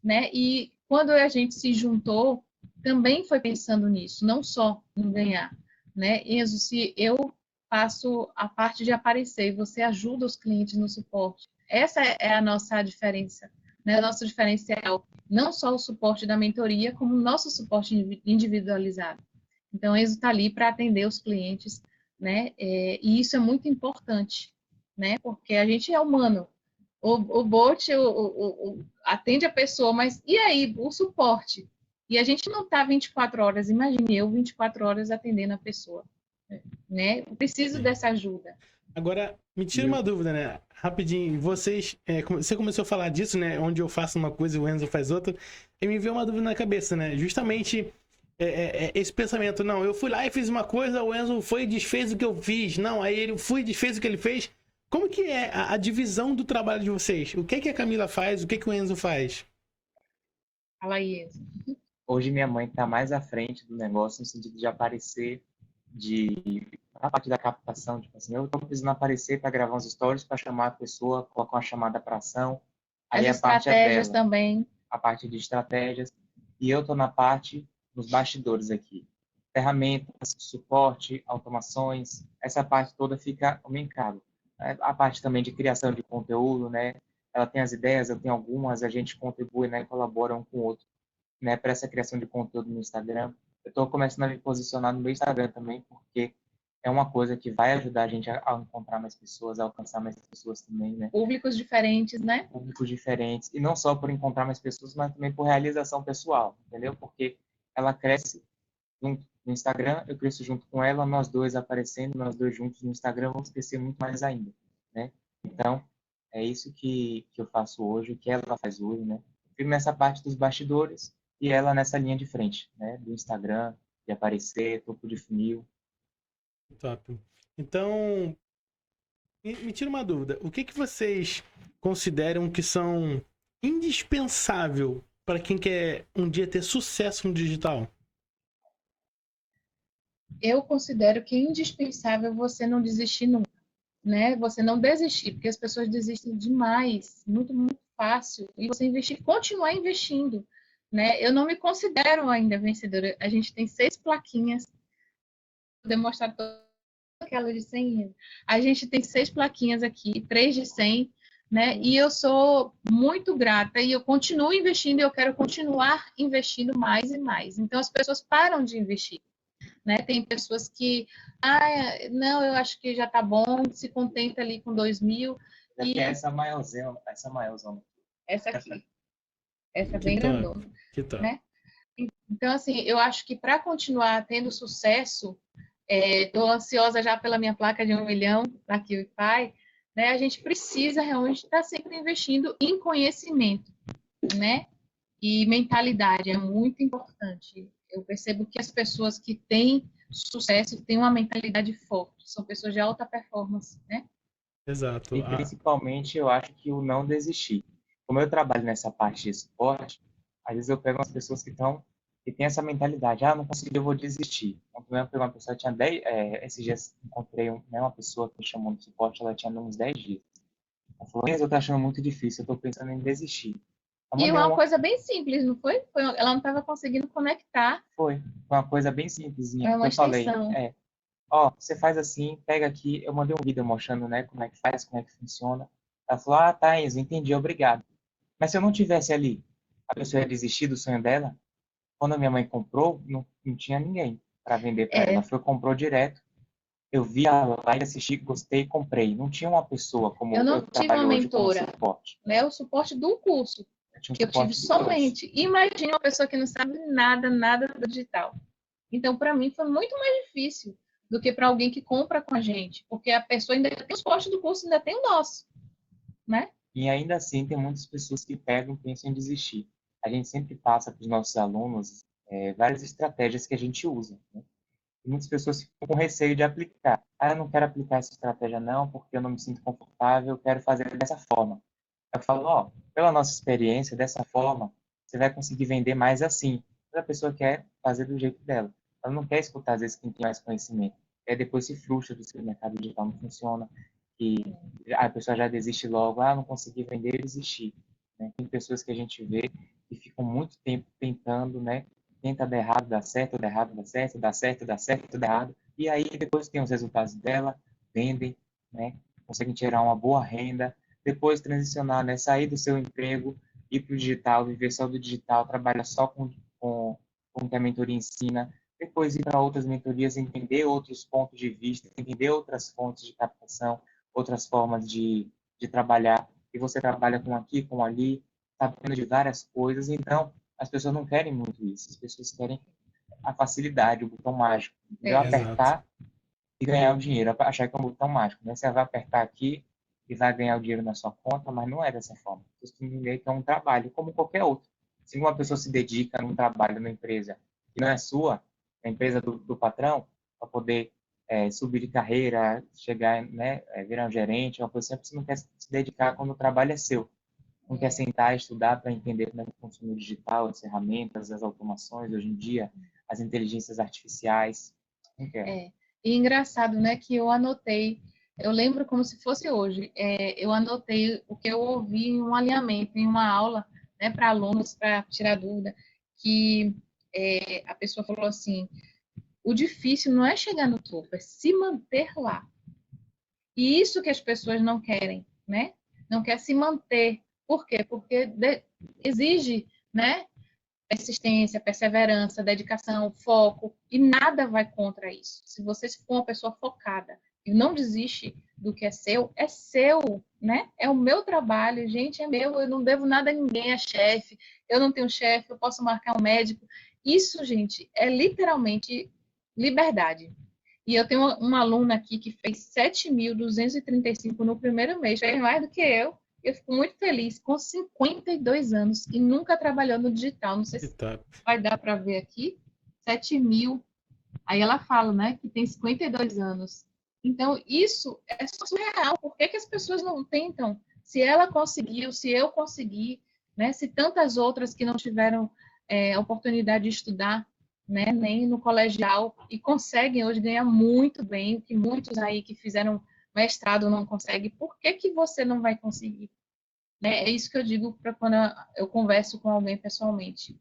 né? E quando a gente se juntou, também foi pensando nisso, não só em ganhar, né? Enzo, se eu faço a parte de aparecer e você ajuda os clientes no suporte, essa é a nossa diferença, né? O nosso diferencial, não só o suporte da mentoria, como o nosso suporte individualizado. Então, o Enzo está ali para atender os clientes, né? E isso é muito importante, né? Porque a gente é humano. O bot atende a pessoa, mas e aí, o suporte? E a gente não está 24 horas, imagine eu 24 horas atendendo a pessoa, né? Eu preciso dessa ajuda. Agora, me tira uma dúvida, né? Rapidinho, você começou a falar disso, né? Onde eu faço uma coisa e o Enzo faz outra, e me veio uma dúvida na cabeça, né? Justamente esse pensamento, não, eu fui lá e fiz uma coisa, o Enzo foi e desfez o que eu fiz, não, aí ele foi e desfez o que ele fez. Como que é a divisão do trabalho de vocês? O que a Camila faz, o que o Enzo faz? Fala aí, Enzo. Hoje minha mãe está mais à frente do negócio no sentido de aparecer, a parte da captação, tipo assim, eu estou precisando aparecer para gravar uns stories, para chamar a pessoa, colocar uma chamada para ação. Aí As a parte é estratégias dela, também. a parte de estratégias. E eu estou na parte dos bastidores aqui. Ferramentas, suporte, automações, essa parte toda fica ao meu encargo. A parte também de criação de conteúdo, né? Ela tem as ideias, eu tenho algumas, a gente contribui, né? Colabora um com o outro, né? Para essa criação de conteúdo no Instagram. Eu estou começando a me posicionar no meu Instagram também, porque é uma coisa que vai ajudar a gente a encontrar mais pessoas, a alcançar mais pessoas também, né? Públicos diferentes, né? Públicos diferentes. E não só por encontrar mais pessoas, mas também por realização pessoal, entendeu? Porque ela cresce junto no Instagram, eu cresço junto com ela, nós dois aparecendo, nós dois juntos no Instagram, vamos crescer muito mais ainda, né? Então, é isso que eu faço hoje, o que ela faz hoje, né? Eu fico nessa parte dos bastidores e ela nessa linha de frente, né? Do Instagram, de aparecer, topo de funil. Top. Então, me tira uma dúvida. O que vocês consideram que são indispensável para quem quer um dia ter sucesso no digital? Eu considero que é indispensável você não desistir nunca, né? Você não desistir, porque as pessoas desistem demais, muito, muito fácil. E você investir, continuar investindo, né? Eu não me considero ainda vencedora. A gente tem 6 plaquinhas, vou demonstrar todas aquelas de 100 euros. A gente tem 6 plaquinhas aqui, 3 de 100, né? E eu sou muito grata e eu continuo investindo e eu quero continuar investindo mais e mais. Então as pessoas param de investir, né? Tem pessoas que, não, eu acho que já tá bom, se contenta ali com 2.000. E essa maiorzona, essa aqui, essa é Que bem top, grandona, que top. né? Então, assim, eu acho que para continuar tendo sucesso, estou ansiosa já pela minha placa de 1 milhão aqui o Pai, né? A gente precisa realmente estar sempre investindo em conhecimento, né? E mentalidade é muito importante. Eu percebo que as pessoas que têm sucesso têm uma mentalidade forte, são pessoas de alta performance, né? Exato. E principalmente eu acho que o não desistir. Como eu trabalho nessa parte de suporte, às vezes eu pego umas pessoas que têm essa mentalidade, não consegui, eu vou desistir. Então, eu peguei uma pessoa que tinha 10, esses dias encontrei uma pessoa que me chamou de suporte, ela tinha uns 10 dias. Ela falou, eu tô achando muito difícil, eu tô pensando em desistir. E uma coisa bem simples, não foi? Ela não estava conseguindo conectar. Foi uma coisa bem simplesinha. É uma Eu falei, extensão. você faz assim, pega aqui, eu mandei um vídeo mostrando, né, como é que faz, como é que funciona. Ela falou, tá, Enzo, entendi, obrigado. Mas se eu não tivesse ali, a pessoa ia desistir do sonho dela. Quando a minha mãe comprou, não tinha ninguém para vender para ela. Ela foi, comprou direto. Eu vi a live, assisti, gostei, comprei. Não tinha uma pessoa como eu não tive uma mentora, suporte. Né? O suporte do curso que eu tive somente. Imagine uma pessoa que não sabe nada do digital. Então, para mim, foi muito mais difícil do que para alguém que compra com a gente, porque a pessoa ainda tem o suporte do curso, ainda tem o nosso. né? E ainda assim, tem muitas pessoas que pegam e pensam em desistir. A gente sempre passa para os nossos alunos várias estratégias que a gente usa, né? E muitas pessoas ficam com receio de aplicar. Ah, eu não quero aplicar essa estratégia não, porque eu não me sinto confortável, eu quero fazer dessa forma. Eu falo, ó, pela nossa experiência, dessa forma, você vai conseguir vender mais assim. Mas a pessoa quer fazer do jeito dela. Ela não quer escutar, às vezes, quem tem mais conhecimento. E aí depois se frustra do que o mercado digital não funciona, que a pessoa já desiste logo, ah, não consegui vender, eu desisti. Né? Tem pessoas que a gente vê que ficam muito tempo tentando, né? Tenta dar errado, dá certo, dá errado, dá certo, dá certo, dá certo, dá errado. E aí depois tem os resultados dela, vendem, né? Conseguem tirar uma boa renda, depois transicionar, né? Sair do seu emprego, ir para o digital, viver só do digital, trabalhar só com o que a mentoria ensina, depois ir para outras mentorias, entender outros pontos de vista, entender outras fontes de captação, outras formas de trabalhar, e você trabalha com aqui, com ali, sabendo de várias coisas, então as pessoas não querem muito isso, as pessoas querem a facilidade, o botão mágico, entendeu? Exato. Apertar e ganhar o dinheiro, achar que é um botão mágico, né? Você vai apertar aqui e vai ganhar o dinheiro na sua conta, mas não é dessa forma. Você tem que entender que é um trabalho, como qualquer outro. Se uma pessoa se dedica num trabalho, numa empresa que não é sua, é a empresa do patrão, para poder subir de carreira, chegar, né, virar um gerente, uma coisa assim, você não quer se dedicar quando o trabalho é seu. Não quer sentar e estudar para entender como é que funciona o digital, as ferramentas, as automações, hoje em dia, as inteligências artificiais. Não quer. E engraçado, né, que eu anotei, eu lembro como se fosse hoje, eu anotei o que eu ouvi em um alinhamento, em uma aula, né, para alunos, para tirar dúvida, que a pessoa falou assim, o difícil não é chegar no topo, é se manter lá. E isso que as pessoas não querem, né? Não quer se manter. Por quê? Porque exige, né, persistência, perseverança, dedicação, foco, e nada vai contra isso. Se você for uma pessoa focada e não desiste do que é seu, né? É o meu trabalho, gente, é meu, eu não devo nada a ninguém, é chefe, eu não tenho chefe, eu posso marcar um médico. Isso, gente, é literalmente liberdade. E eu tenho uma aluna aqui que fez 7.235 no primeiro mês, fez mais do que eu. Eu fico muito feliz, com 52 anos e nunca trabalhou no digital. Não sei se vai dar para ver aqui. 7.000. Aí ela fala, né, que tem 52 anos. Então, isso é surreal. Por que as pessoas não tentam? Se ela conseguiu, se eu consegui, né, se tantas outras que não tiveram oportunidade de estudar, né, nem no colegial, e conseguem hoje ganhar muito bem, que muitos aí que fizeram mestrado não conseguem, por que você não vai conseguir? Né? É isso que eu digo para quando eu converso com alguém pessoalmente.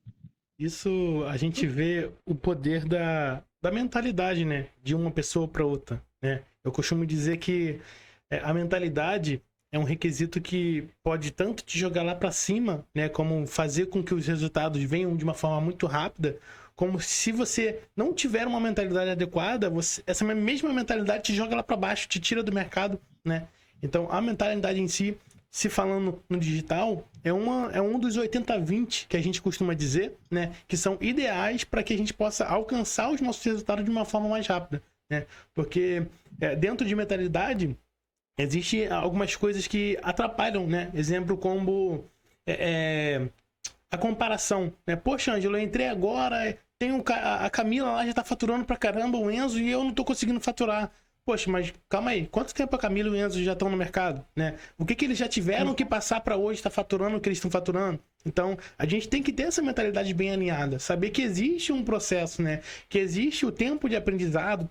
Isso a gente vê o poder da mentalidade, né? De uma pessoa para outra, né? Eu costumo dizer que a mentalidade é um requisito que pode tanto te jogar lá para cima, né? Como fazer com que os resultados venham de uma forma muito rápida, como se você não tiver uma mentalidade adequada, essa mesma mentalidade te joga lá para baixo, te tira do mercado, né? Então, a mentalidade em si, se falando no digital, é um dos 80-20 que a gente costuma dizer, né? Que são ideais para que a gente possa alcançar os nossos resultados de uma forma mais rápida, né? Porque dentro de mentalidade, existem algumas coisas que atrapalham, né? Exemplo como a comparação, né? Poxa, Ângelo, eu entrei agora, tem a Camila lá já tá faturando pra caramba, o Enzo, e eu não tô conseguindo faturar. Poxa, mas calma aí, quanto tempo a Camila e o Enzo já estão no mercado, né? O que eles já tiveram que passar para hoje estar faturando o que eles estão faturando? Então, a gente tem que ter essa mentalidade bem alinhada, saber que existe um processo, né? Que existe o tempo de aprendizado,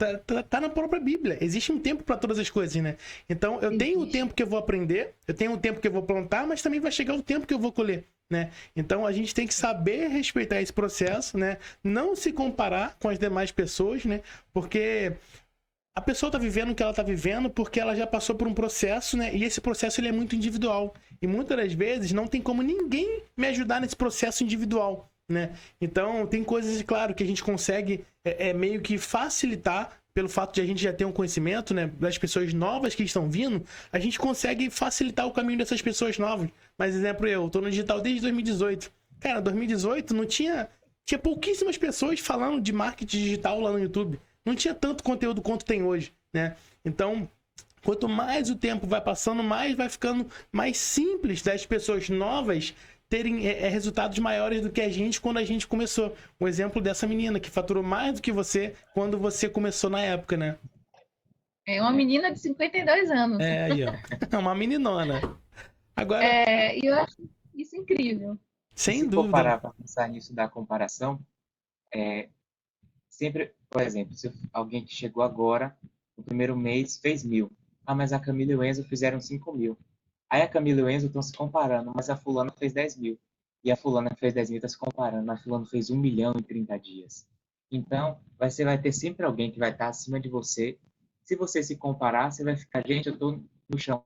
tá na própria Bíblia, existe um tempo para todas as coisas, né? Então, eu tenho o tempo que eu vou aprender, eu tenho o tempo que eu vou plantar, mas também vai chegar o tempo que eu vou colher, né? Então, a gente tem que saber respeitar esse processo, né? Não se comparar com as demais pessoas, né? Porque a pessoa tá vivendo o que ela tá vivendo porque ela já passou por um processo, né? E esse processo ele é muito individual. E muitas das vezes não tem como ninguém me ajudar nesse processo individual, né? Então, tem coisas, claro, que a gente consegue meio que facilitar pelo fato de a gente já ter um conhecimento, né? Das pessoas novas que estão vindo, a gente consegue facilitar o caminho dessas pessoas novas. Mas, exemplo, eu tô no digital desde 2018. Cara, 2018 não tinha pouquíssimas pessoas falando de marketing digital lá no YouTube. Não tinha tanto conteúdo quanto tem hoje, né? Então, Quanto mais o tempo vai passando, mais vai ficando mais simples das pessoas novas terem resultados maiores do que a gente quando a gente começou. Um exemplo dessa menina que faturou mais do que você quando você começou na época, né? É uma menina de 52 anos. É, aí, ó. É uma meninona. Agora, E eu acho isso incrível. sem Se for dúvida. parar para pensar nisso da comparação, sempre, por exemplo, se alguém que chegou agora, no primeiro mês, fez 1.000. Ah, mas a Camila e o Enzo fizeram 5.000. Aí a Camila e o Enzo estão se comparando, mas a fulana fez 10.000. E a fulana que fez 10.000 está se comparando, a fulana fez 1 milhão em 30 dias. Então, você vai ter sempre alguém que vai estar acima de você. Se você se comparar, você vai ficar, gente, eu estou no chão.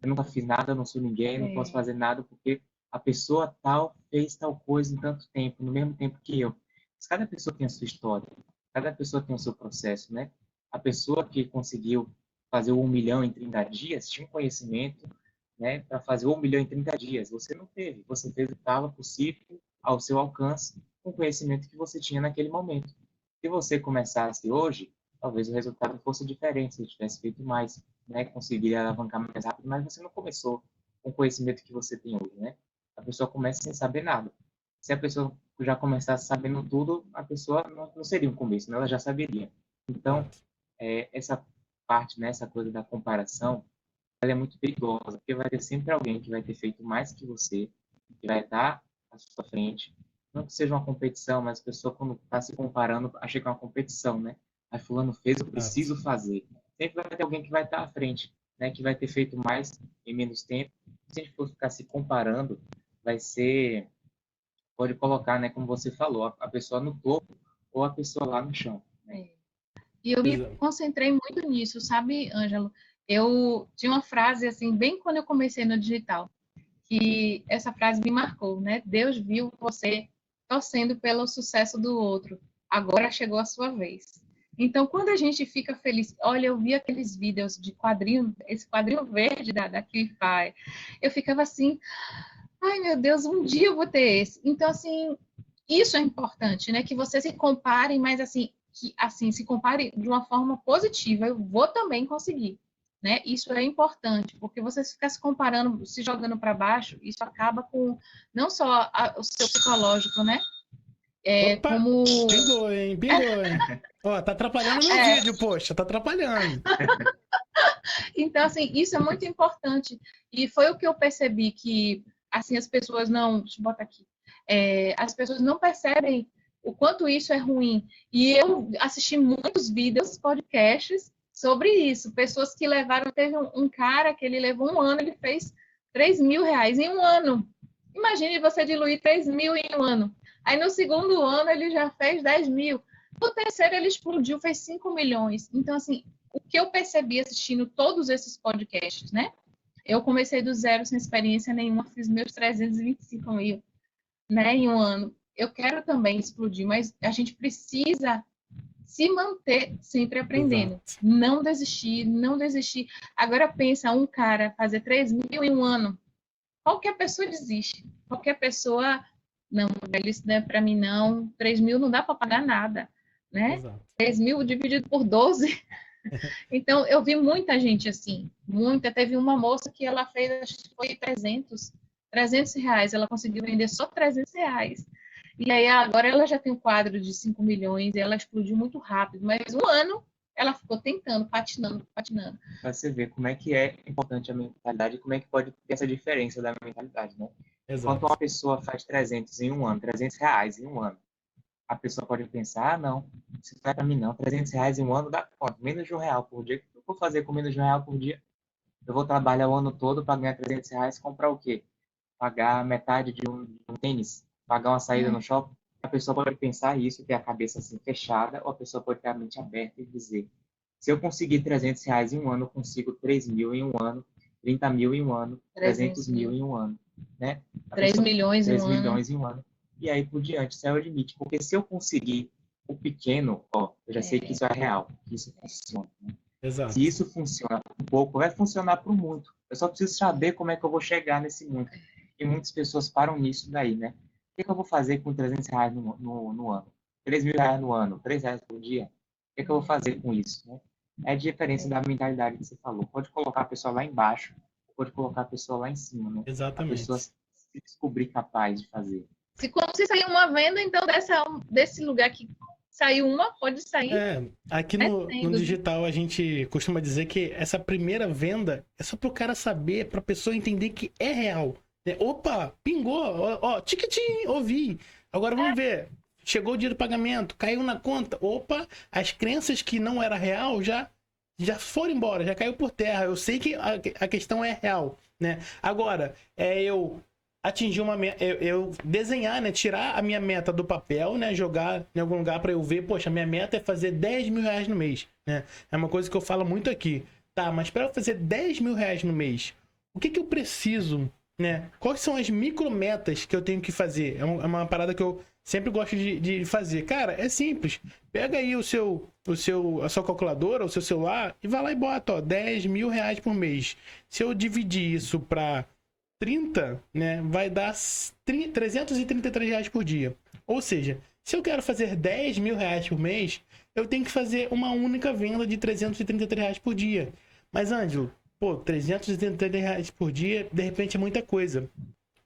Eu nunca fiz nada, eu não sou ninguém, não posso fazer nada, porque a pessoa tal fez tal coisa em tanto tempo, no mesmo tempo que eu. Mas cada pessoa tem a sua história, cada pessoa tem o seu processo, né? A pessoa que conseguiu fazer o 1 milhão em 30 dias tinha um conhecimento, né, para fazer o 1 milhão em 30 dias. Você não teve, você fez o que estava possível ao seu alcance, com o conhecimento que você tinha naquele momento. Se você começasse hoje, talvez o resultado fosse diferente, se você tivesse feito mais, né, conseguiria alavancar mais rápido, mas você não começou com o conhecimento que você tem hoje, né? A pessoa começa sem saber nada. Se a pessoa já começasse sabendo tudo, a pessoa não seria um começo, né? Ela já saberia. Então, essa parte, né, essa coisa da comparação, ela é muito perigosa, porque vai ter sempre alguém que vai ter feito mais que você, que vai estar à sua frente. Não que seja uma competição, mas a pessoa, quando está se comparando, acha que é uma competição, né? Aí fulano fez, eu preciso fazer. Sempre vai ter alguém que vai estar à frente, né? Que vai ter feito mais em menos tempo. Se a gente for ficar se comparando, vai ser... Pode colocar, né? Como você falou, a pessoa no topo ou a pessoa lá no chão. Né? E eu me concentrei muito nisso, sabe, Ângelo? Eu tinha uma frase, assim, bem quando eu comecei no digital, que essa frase me marcou, né? Deus viu você torcendo pelo sucesso do outro. Agora chegou a sua vez. Então, quando a gente fica feliz, olha, eu vi aqueles vídeos de quadrinho, esse quadrinho verde da Clify, eu ficava assim, ai meu Deus, um dia eu vou ter esse. Então, assim, isso é importante, né? Que você se compare, mas assim, que assim, se compare de uma forma positiva. Eu vou também conseguir. Né? Isso é importante, porque você ficar se comparando, se jogando para baixo, isso acaba com não só o seu psicológico, né? Opa, como... pingou, hein? Pingou, hein? Ó, tá atrapalhando o meu vídeo, poxa, tá atrapalhando. Então, assim, isso é muito importante. E foi o que eu percebi que, assim, as pessoas não... Deixa eu botar aqui. As pessoas não percebem o quanto isso é ruim. E eu assisti muitos vídeos, podcasts sobre isso. Pessoas que levaram... Teve um cara que ele levou 1 ano, ele fez 3.000 reais em 1 ano. Imagine você diluir 3.000 em 1 ano. Aí, no segundo ano, ele já fez 10.000. No terceiro, ele explodiu, fez 5 milhões. Então, assim, o que eu percebi assistindo todos esses podcasts, né? Eu comecei do zero, sem experiência nenhuma, fiz meus 325 mil, né, em 1 ano. Eu quero também explodir, mas a gente precisa se manter sempre aprendendo. Exato. Não desistir, não desistir. Agora pensa, um cara fazer 3.000 em 1 ano. Qualquer pessoa desiste. Qualquer pessoa, não, isso não é para mim não. 3.000 não dá para pagar nada, né? Exato. 3.000 dividido por 12. Então, eu vi muita gente assim, muita. Teve uma moça que ela fez, acho que foi 300 reais, ela conseguiu vender só 300 reais. E aí, agora ela já tem um quadro de 5 milhões, e ela explodiu muito rápido, mas 1 ano ela ficou tentando, patinando. Para você ver como é que é importante a mentalidade e como é que pode ter essa diferença da mentalidade, né? Enquanto uma pessoa faz 300 em 1 ano, 300 reais em 1 ano, a pessoa pode pensar, ah, não, isso não é para mim não, 300 reais em 1 ano dá quanto? Menos de R$ 1 por dia. O que eu vou fazer com menos de R$ 1 por dia? Eu vou trabalhar o ano todo para ganhar 300 reais, comprar o quê? Pagar metade de um tênis, pagar uma saída no shopping. A pessoa pode pensar isso, ter a cabeça assim fechada, ou a pessoa pode ter a mente aberta e dizer, se eu conseguir 300 reais em 1 ano, eu consigo 3.000 em 1 ano, 30 mil em 1 ano, 300 mil em 1 ano, né? 3 milhões em 1 ano. 3 milhões em 1 ano. E aí por diante, isso é o limite. Porque se eu conseguir o pequeno, ó, eu já sei que isso é real, que isso funciona. Né? Exato. Se isso funciona um pouco, vai funcionar para o muito. Eu só preciso saber como é que eu vou chegar nesse muito. E muitas pessoas param nisso daí, né? O que eu vou fazer com 300 reais no ano? 3.000 reais no ano? 3 reais por dia? O que eu vou fazer com isso? Né? É a diferença da mentalidade que você falou. Pode colocar a pessoa lá embaixo, pode colocar a pessoa lá em cima, né? A pessoa Exatamente. se descobrir capaz de fazer. Se sair uma venda, então desse lugar que saiu uma, pode sair, Aqui né? no digital a gente costuma dizer que essa primeira venda é só para o cara saber, para a pessoa entender que é real. Né? Opa, pingou, ó, tiquitim, ouvi. Agora vamos ver. Chegou o dia do pagamento, caiu na conta. Opa, as crenças que não era real já foram embora, já caiu por terra. Eu sei que a questão é real, né? Agora, eu atingir uma meta, eu desenhar, né? Tirar a minha meta do papel, né? Jogar em algum lugar para eu ver, poxa, minha meta é fazer 10 mil reais no mês, né? É uma coisa que eu falo muito aqui. Tá, mas para eu fazer 10 mil reais no mês, o que eu preciso, né? Quais são as micrometas que eu tenho que fazer? É uma parada que eu sempre gosto de fazer. Cara, é simples. Pega aí a sua calculadora, o seu celular e vai lá e bota, ó, 10 mil reais por mês. Se eu dividir isso para 30, né, vai dar 333 reais por dia. Ou seja, se eu quero fazer 10 mil reais por mês, eu tenho que fazer uma única venda de 333 reais por dia. Mas, Ângelo, pô, 333 reais por dia, de repente é muita coisa.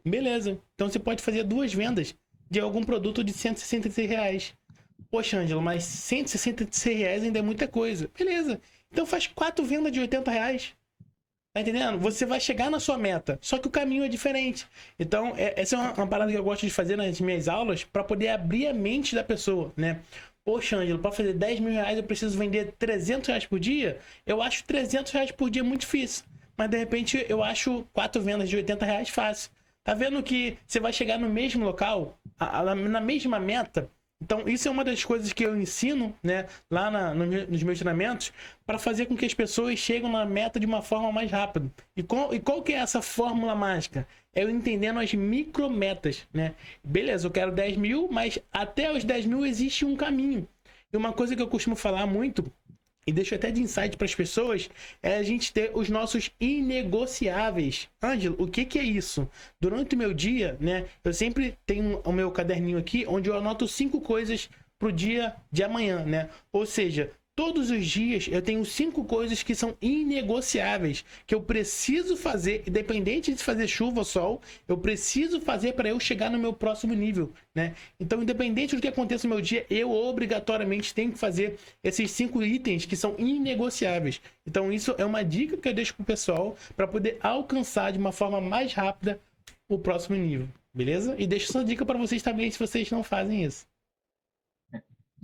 Beleza. Então você pode fazer duas vendas de algum produto de 166 reais. Poxa, Ângelo, mas 166 reais ainda é muita coisa. Beleza. Então faz 4 vendas de 80 reais. Tá entendendo? Você vai chegar na sua meta, só que o caminho é diferente. Então, essa é uma parada que eu gosto de fazer nas minhas aulas para poder abrir a mente da pessoa, né? Poxa, Ângelo, para fazer 10 mil reais eu preciso vender 300 reais por dia? Eu acho 300 reais por dia muito difícil. Mas, de repente, eu acho 4 vendas de 80 reais fácil. Tá vendo que você vai chegar no mesmo local, na mesma meta? Então, isso é uma das coisas que eu ensino, né, lá nos meus treinamentos, para fazer com que as pessoas cheguem na meta de uma forma mais rápida. E qual que é essa fórmula mágica? É eu entendendo as micrometas, né? Beleza, eu quero 10 mil, mas até os 10 mil existe um caminho. E uma coisa que eu costumo falar muito, e deixo até de insight para as pessoas, é a gente ter os nossos inegociáveis. Ângelo, o que é isso? Durante o meu dia, né, eu sempre tenho o meu caderninho aqui, onde eu anoto 5 coisas pro dia de amanhã, né? Ou seja, todos os dias eu tenho 5 coisas que são inegociáveis, que eu preciso fazer, independente de fazer chuva ou sol, eu preciso fazer para eu chegar no meu próximo nível, né? Então, independente do que aconteça no meu dia, eu obrigatoriamente tenho que fazer esses 5 itens que são inegociáveis. Então, isso é uma dica que eu deixo pro pessoal para poder alcançar de uma forma mais rápida o próximo nível, beleza? E deixo essa dica para vocês também, se vocês não fazem isso.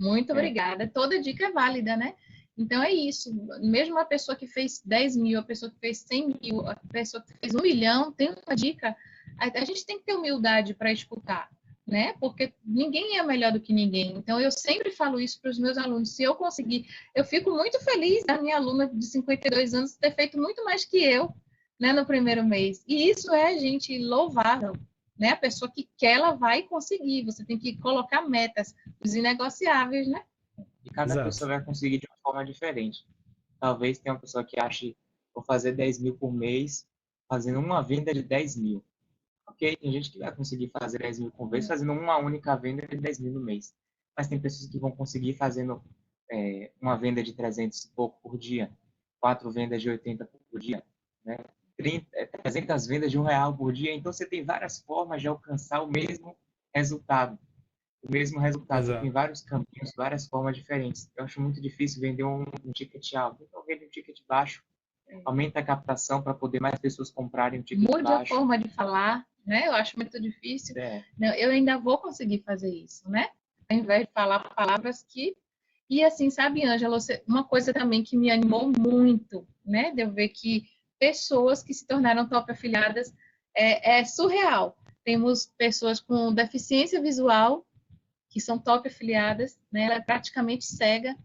Muito obrigada. Toda dica é válida, né? Então é isso. Mesmo a pessoa que fez 10 mil, a pessoa que fez 100 mil, a pessoa que fez 1 milhão, tem uma dica. A gente tem que ter humildade para escutar, né? Porque ninguém é melhor do que ninguém. Então eu sempre falo isso para os meus alunos. Se eu conseguir, eu fico muito feliz da minha aluna de 52 anos ter feito muito mais que eu, né, no primeiro mês. E isso é, gente, louvável. Né? A pessoa que quer, ela vai conseguir. Você tem que colocar metas, os inegociáveis, né? E cada Exato. pessoa vai conseguir de uma forma diferente. Talvez tenha uma pessoa que ache, vou fazer 10 mil por mês, fazendo uma venda de 10 mil. Ok, tem gente que vai conseguir fazer 10 mil por mês, fazendo uma única venda de 10 mil no mês. Mas tem pessoas que vão conseguir fazendo uma venda de 300 e pouco por dia, 4 vendas de 80 por dia, né? 300 vendas de R$1 por dia. Então, você tem várias formas de alcançar o mesmo resultado. O mesmo resultado. Você tem Exato. vários caminhos, várias formas diferentes. Eu acho muito difícil vender um ticket alto. Então, vende um ticket baixo. Aumenta a captação para poder mais pessoas comprarem um ticket Mude baixo. a forma de falar, né? Eu acho muito difícil. É. Não, eu ainda vou conseguir fazer isso, né? Ao invés de falar palavras que... E assim, sabe, Ângela, uma coisa também que me animou muito, né? De eu ver que pessoas que se tornaram top afiliadas é surreal. Temos pessoas com deficiência visual que são top afiliadas, né? Ela é praticamente cega.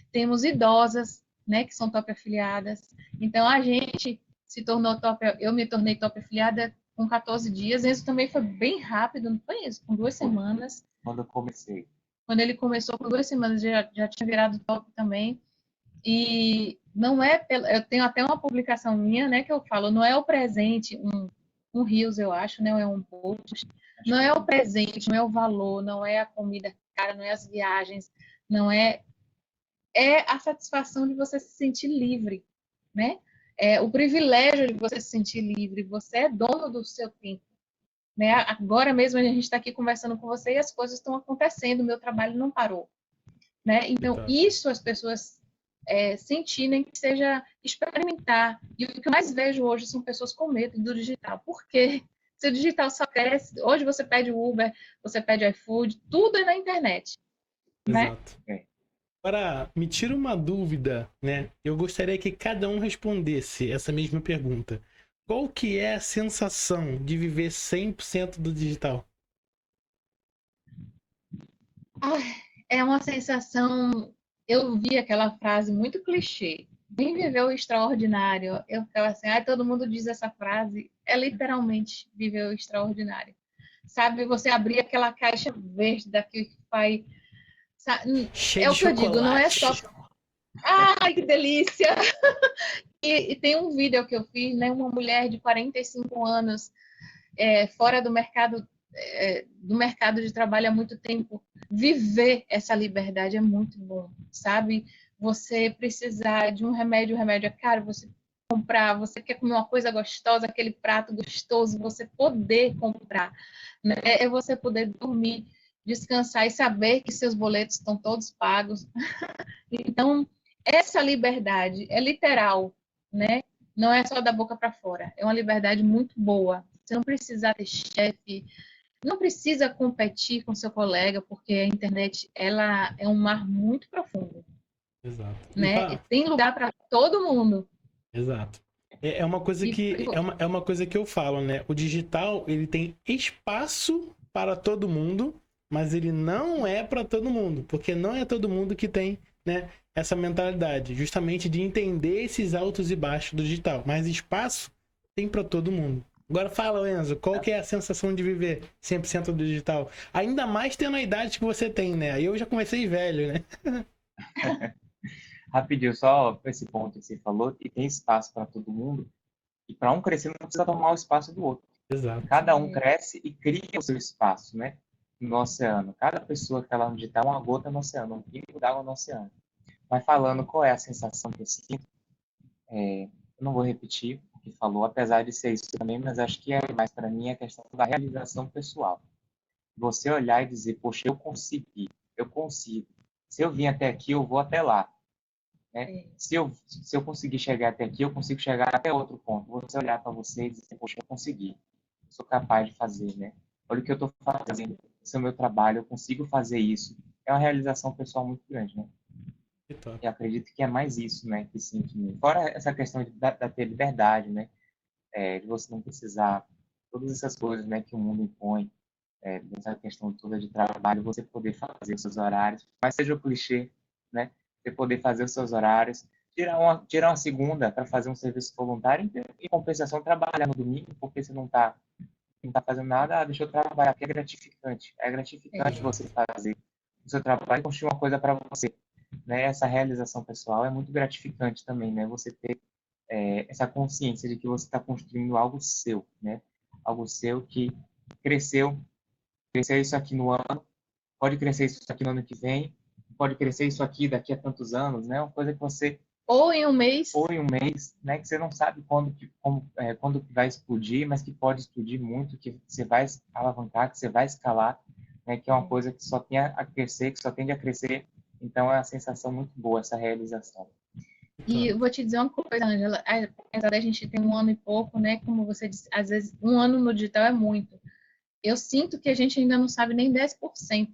Temos idosas, né, que são top afiliadas. Então a gente se tornou top, eu me tornei top afiliada com 14 dias. Isso também foi bem rápido, não foi isso? Com 2 semanas. Quando eu comecei. Quando ele começou com 2 semanas, já tinha virado top também. E não é, eu tenho até uma publicação minha, né, que eu falo, não é o presente, um Reels, eu acho, né, é um post, não é o presente, não é o valor, não é a comida cara, não é as viagens, não é é a satisfação de você se sentir livre, né? É o privilégio de você se sentir livre. Você é dono do seu tempo, né? Agora mesmo a gente está aqui conversando com você e as coisas estão acontecendo, o meu trabalho não parou, né? Então, isso as pessoas sentirem que seja experimentar. E o que eu mais vejo hoje são pessoas com medo do digital. Por quê? Se o digital só cresce, hoje você pede Uber, você pede iFood, tudo é na internet, né? Exato. Agora, me tira uma dúvida, né? Eu gostaria que cada um respondesse essa mesma pergunta. Qual que é a sensação de viver 100% do digital? É uma sensação... Eu vi aquela frase muito clichê. Quem viveu o extraordinário? Eu ficava assim, todo mundo diz essa frase. É literalmente viver o extraordinário. Sabe, você abrir aquela caixa verde daquilo que faz... Cheio É de o que eu digo, não é só... chocolate. Ai, que delícia! E tem um vídeo que eu fiz, né? Uma mulher de 45 anos, fora do mercado de trabalho há muito tempo. Viver essa liberdade é muito bom, sabe? Você precisar de um remédio, o remédio é caro, você comprar, você quer comer uma coisa gostosa, aquele prato gostoso, você poder comprar, né? É você poder dormir, descansar e saber que seus boletos estão todos pagos. Então, essa liberdade é literal, né? Não é só da boca para fora. É uma liberdade muito boa. Você não precisa ter chefe, não precisa competir com seu colega, porque a internet ela é um mar muito profundo, Exato. né? E tem lugar para todo mundo. Exato. É uma coisa que é uma coisa que eu falo, né? O digital, ele tem espaço para todo mundo, mas ele não é para todo mundo, porque não é todo mundo que tem, né, essa mentalidade, justamente de entender esses altos e baixos do digital, mas espaço tem para todo mundo. Agora fala, Enzo, qual que é a sensação de viver 100% do digital? Ainda mais tendo a idade que você tem, né? Aí eu já comecei velho, né? Rapidinho, só esse ponto que você falou, que tem espaço para todo mundo, e para um crescer não precisa tomar o espaço do outro. Exato. Cada um cresce e cria o seu espaço, né? No oceano. Cada pessoa que está lá no digital é uma gota no oceano, um pingo d'água no oceano. Mas falando qual é a sensação que eu sinto, eu não vou repetir o que falou, apesar de ser isso também, mas acho que é mais para mim a questão da realização pessoal. Você olhar e dizer, poxa, eu consegui, eu consigo. Se eu vim até aqui, eu vou até lá. Né? Se eu conseguir chegar até aqui, eu consigo chegar até outro ponto. Você olhar para você e dizer, poxa, eu consegui. Sou capaz de fazer, né? Olha o que eu estou fazendo. Esse é o meu trabalho, eu consigo fazer isso. É uma realização pessoal muito grande, né? E acredito que é mais isso, né? Que sim, fora essa questão da ter liberdade, né? De você não precisar, todas essas coisas, né? Que o mundo impõe, essa questão toda de trabalho, você poder fazer os seus horários, mas seja o clichê, né? Você poder fazer os seus horários, tirar uma segunda para fazer um serviço voluntário e, em compensação, trabalhar no domingo, porque você não está fazendo nada, deixa eu trabalhar, porque é gratificante. É gratificante você fazer o seu trabalho e construir uma coisa para você. Né? Essa realização pessoal é muito gratificante também, né? Você ter essa consciência de que você está construindo algo seu, né? Algo seu que cresceu isso aqui no ano, pode crescer isso aqui no ano que vem, pode crescer isso aqui daqui a tantos anos, né? Uma coisa que você... Ou em um mês, né? Que você não sabe quando que vai explodir, mas que pode explodir muito, que você vai alavancar, que você vai escalar, né? Que é uma coisa que só tem a crescer, que só tende a crescer. Então, é uma sensação muito boa essa realização. E eu vou te dizer uma coisa, Ângela, apesar da gente ter um ano e pouco, né? Como você disse, às vezes um ano no digital é muito. Eu sinto que a gente ainda não sabe nem 10%,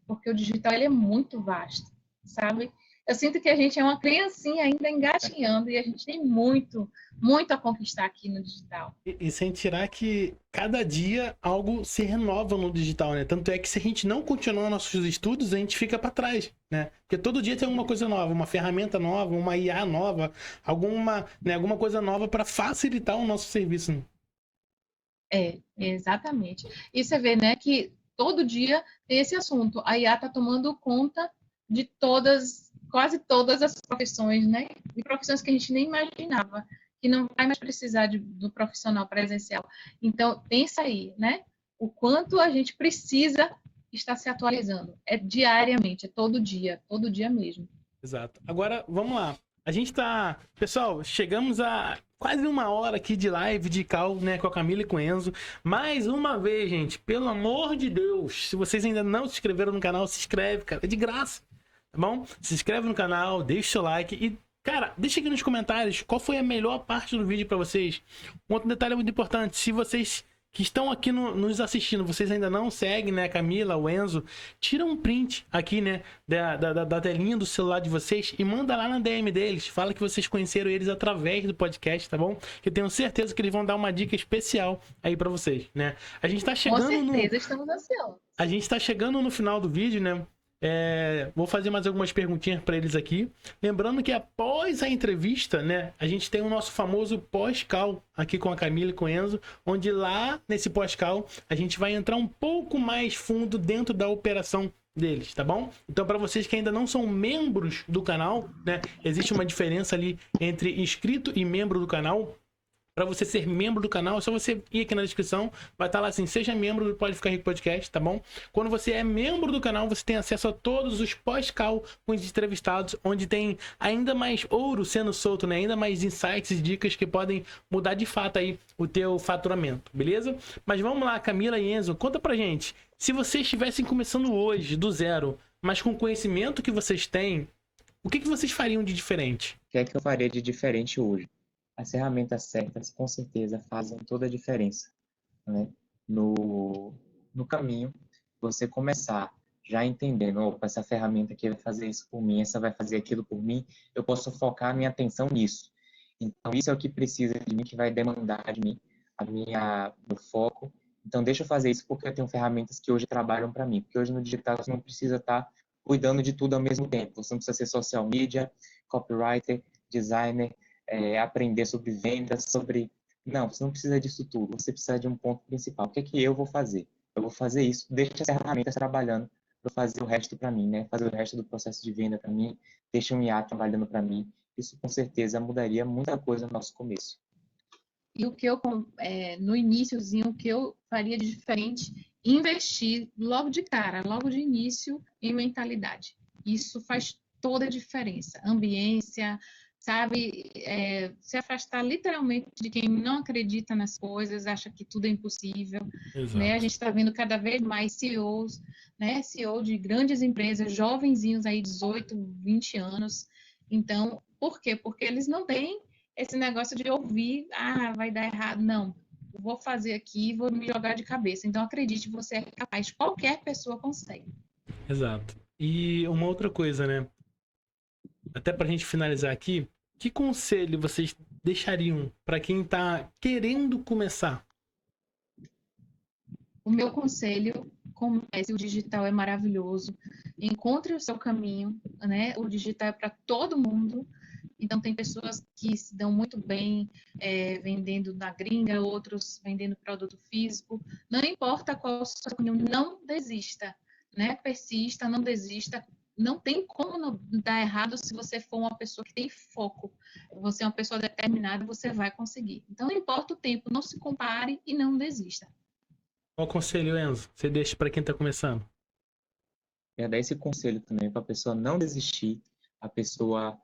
porque o digital ele é muito vasto, sabe? Eu sinto que a gente é uma criancinha ainda engatinhando e a gente tem muito, muito a conquistar aqui no digital. E sem tirar que cada dia algo se renova no digital, né? Tanto é que se a gente não continuar nossos estudos, a gente fica para trás, né? Porque todo dia tem alguma coisa nova, uma ferramenta nova, uma IA nova, alguma coisa nova para facilitar o nosso serviço. Né? Exatamente. E você vê, né, que todo dia tem esse assunto. A IA está tomando conta de quase todas as profissões, né? E profissões que a gente nem imaginava, que não vai mais precisar do profissional presencial. Então, pensa aí, né? O quanto a gente precisa estar se atualizando. É diariamente, é todo dia mesmo. Exato. Agora, vamos lá. A gente tá... Pessoal, chegamos a quase 1 hora aqui de live, de call, né, com a Camila e com o Enzo. Mais uma vez, gente, pelo amor de Deus, se vocês ainda não se inscreveram no canal, se inscreve, cara, é de graça, tá bom? Se inscreve no canal, deixa o seu like e, cara, deixa aqui nos comentários qual foi a melhor parte do vídeo pra vocês. Um outro detalhe muito importante, se vocês que estão aqui nos assistindo, vocês ainda não seguem, né, Camila, o Enzo, tira um print aqui, né, da telinha do celular de vocês e manda lá na DM deles. Fala que vocês conheceram eles através do podcast, tá bom? Que eu tenho certeza que eles vão dar uma dica especial aí pra vocês, né? A gente tá chegando Com certeza, estamos ansiosos. A gente tá chegando no final do vídeo, né? Vou fazer mais algumas perguntinhas para eles aqui. Lembrando que após a entrevista, né, a gente tem o nosso famoso pós-call aqui com a Camila e com o Enzo, onde lá nesse pós-call a gente vai entrar um pouco mais fundo dentro da operação deles, tá bom? Então, para vocês que ainda não são membros do canal, né, existe uma diferença ali entre inscrito e membro do canal. Para você ser membro do canal, é só você ir aqui na descrição, vai estar lá assim, seja membro do Pode Ficar Rico Podcast, tá bom? Quando você é membro do canal, você tem acesso a todos os pós-call com os entrevistados, onde tem ainda mais ouro sendo solto, né? Ainda mais insights e dicas que podem mudar de fato aí o teu faturamento, beleza? Mas vamos lá, Camila e Enzo, conta pra gente, se vocês estivessem começando hoje, do zero, mas com o conhecimento que vocês têm, o que vocês fariam de diferente? O que é que eu faria de diferente hoje? As ferramentas certas, com certeza, fazem toda a diferença, né? No caminho, você começar já entendendo, opa, essa ferramenta aqui vai fazer isso por mim, essa vai fazer aquilo por mim, eu posso focar a minha atenção nisso. Então, isso é o que precisa de mim, que vai demandar de mim meu foco. Então, deixa eu fazer isso porque eu tenho ferramentas que hoje trabalham para mim. Porque hoje no digital você não precisa estar cuidando de tudo ao mesmo tempo. Você não precisa ser social media, copywriter, designer, aprender sobre vendas, Não, você não precisa disso tudo. Você precisa de um ponto principal. O que é que eu vou fazer? Eu vou fazer isso. Deixa as ferramentas trabalhando para fazer o resto para mim, né? Fazer o resto do processo de venda para mim. Deixa um IA trabalhando para mim. Isso com certeza mudaria muita coisa no nosso começo. E o que eu, no iniciozinho, o que eu faria de diferente, investir logo de cara, logo de início, em mentalidade. Isso faz toda a diferença. Ambiência, sabe? Se afastar literalmente de quem não acredita nas coisas, acha que tudo é impossível. Né? A gente está vendo cada vez mais CEOs, né? CEO de grandes empresas, jovenzinhos aí, 18, 20 anos. Então, por quê? Porque eles não têm esse negócio de ouvir, vai dar errado. Não, vou fazer aqui, vou me jogar de cabeça. Então, acredite, você é capaz, qualquer pessoa consegue. Exato. E uma outra coisa, né? Até pra gente finalizar aqui, que conselho vocês deixariam para quem tá querendo começar? O meu conselho, comece, o digital é maravilhoso. Encontre o seu caminho, né? O digital é para todo mundo. Então, tem pessoas que se dão muito bem vendendo na gringa, outros vendendo produto físico. Não importa qual o seu caminho, não desista, né? Persista, não desista. Não tem como não dar errado se você for uma pessoa que tem foco. Você é uma pessoa determinada, você vai conseguir. Então, não importa o tempo, não se compare e não desista. Qual conselho, Enzo, você deixa para quem está começando? Eu dar esse conselho também para a pessoa não desistir, a pessoa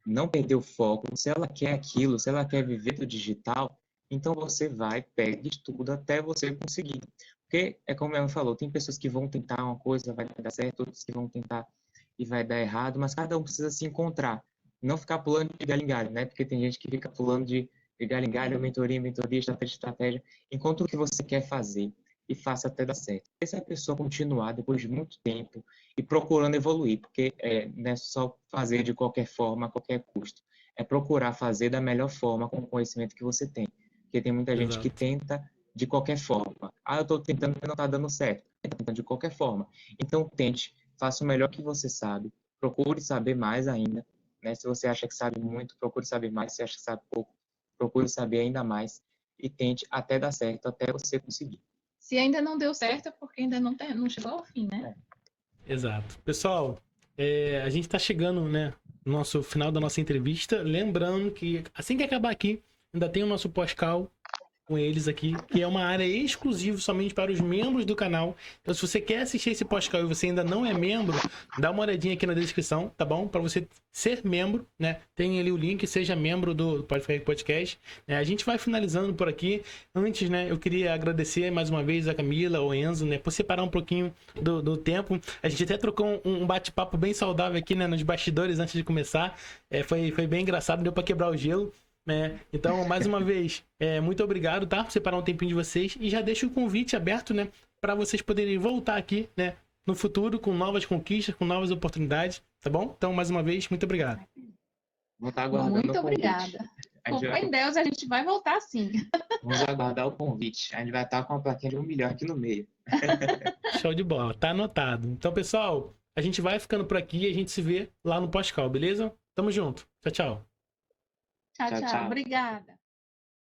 não perder o foco. Se ela quer aquilo, se ela quer viver do digital, então você vai, pega estudo até você conseguir. Porque, é como ela falou, tem pessoas que vão tentar uma coisa, vai dar certo, outras que vão tentar e vai dar errado, mas cada um precisa se encontrar. Não ficar pulando de galho em galho, né? Porque tem gente que fica pulando de galho em galho, mentoria, estratégia. Encontre o que você quer fazer e faça até dar certo. Se a pessoa continuar depois de muito tempo e procurando evoluir, porque não é só fazer de qualquer forma, a qualquer custo. É procurar fazer da melhor forma com o conhecimento que você tem. Porque tem muita gente que tenta de qualquer forma. Eu estou tentando e não está dando certo. Está tentando de qualquer forma. Então, tente, faça o melhor que você sabe. Procure saber mais ainda. Né? Se você acha que sabe muito, procure saber mais. Se acha que sabe pouco, procure saber ainda mais. E tente até dar certo, até você conseguir. Se ainda não deu certo, é porque ainda não chegou ao fim, né? Exato. Pessoal, a gente está chegando, né, no nosso final da nossa entrevista. Lembrando que assim que acabar aqui, ainda tem o nosso pós-call com eles aqui, que é uma área exclusiva somente para os membros do canal. Então, se você quer assistir esse podcast e você ainda não é membro, dá uma olhadinha aqui na descrição, tá bom? Para você ser membro, né? Tem ali o link, seja membro do Pode Ficar Rico Podcast. A gente vai finalizando por aqui. Antes, né, eu queria agradecer mais uma vez a Camila, o Enzo, né, por separar um pouquinho do tempo. A gente até trocou um bate-papo bem saudável aqui, né, nos bastidores antes de começar. Foi bem engraçado, deu para quebrar o gelo. Então, mais uma vez, muito obrigado, tá? Por separar um tempinho de vocês. E já deixo o convite aberto, né, para vocês poderem voltar aqui, né, no futuro com novas conquistas, com novas oportunidades, tá bom? Então, mais uma vez, muito obrigado. Vou estar aguardando Muito o convite. obrigada. Com fé em Deus, a gente vai voltar sim. Vamos aguardar o convite. A gente vai estar com uma plaquinha de 1 milhão aqui no meio. Show de bola, tá anotado. Então, pessoal, a gente vai ficando por aqui e a gente se vê lá no pós-call, beleza? Tamo junto. Tchau, tchau. Tchau, tchau. Obrigada.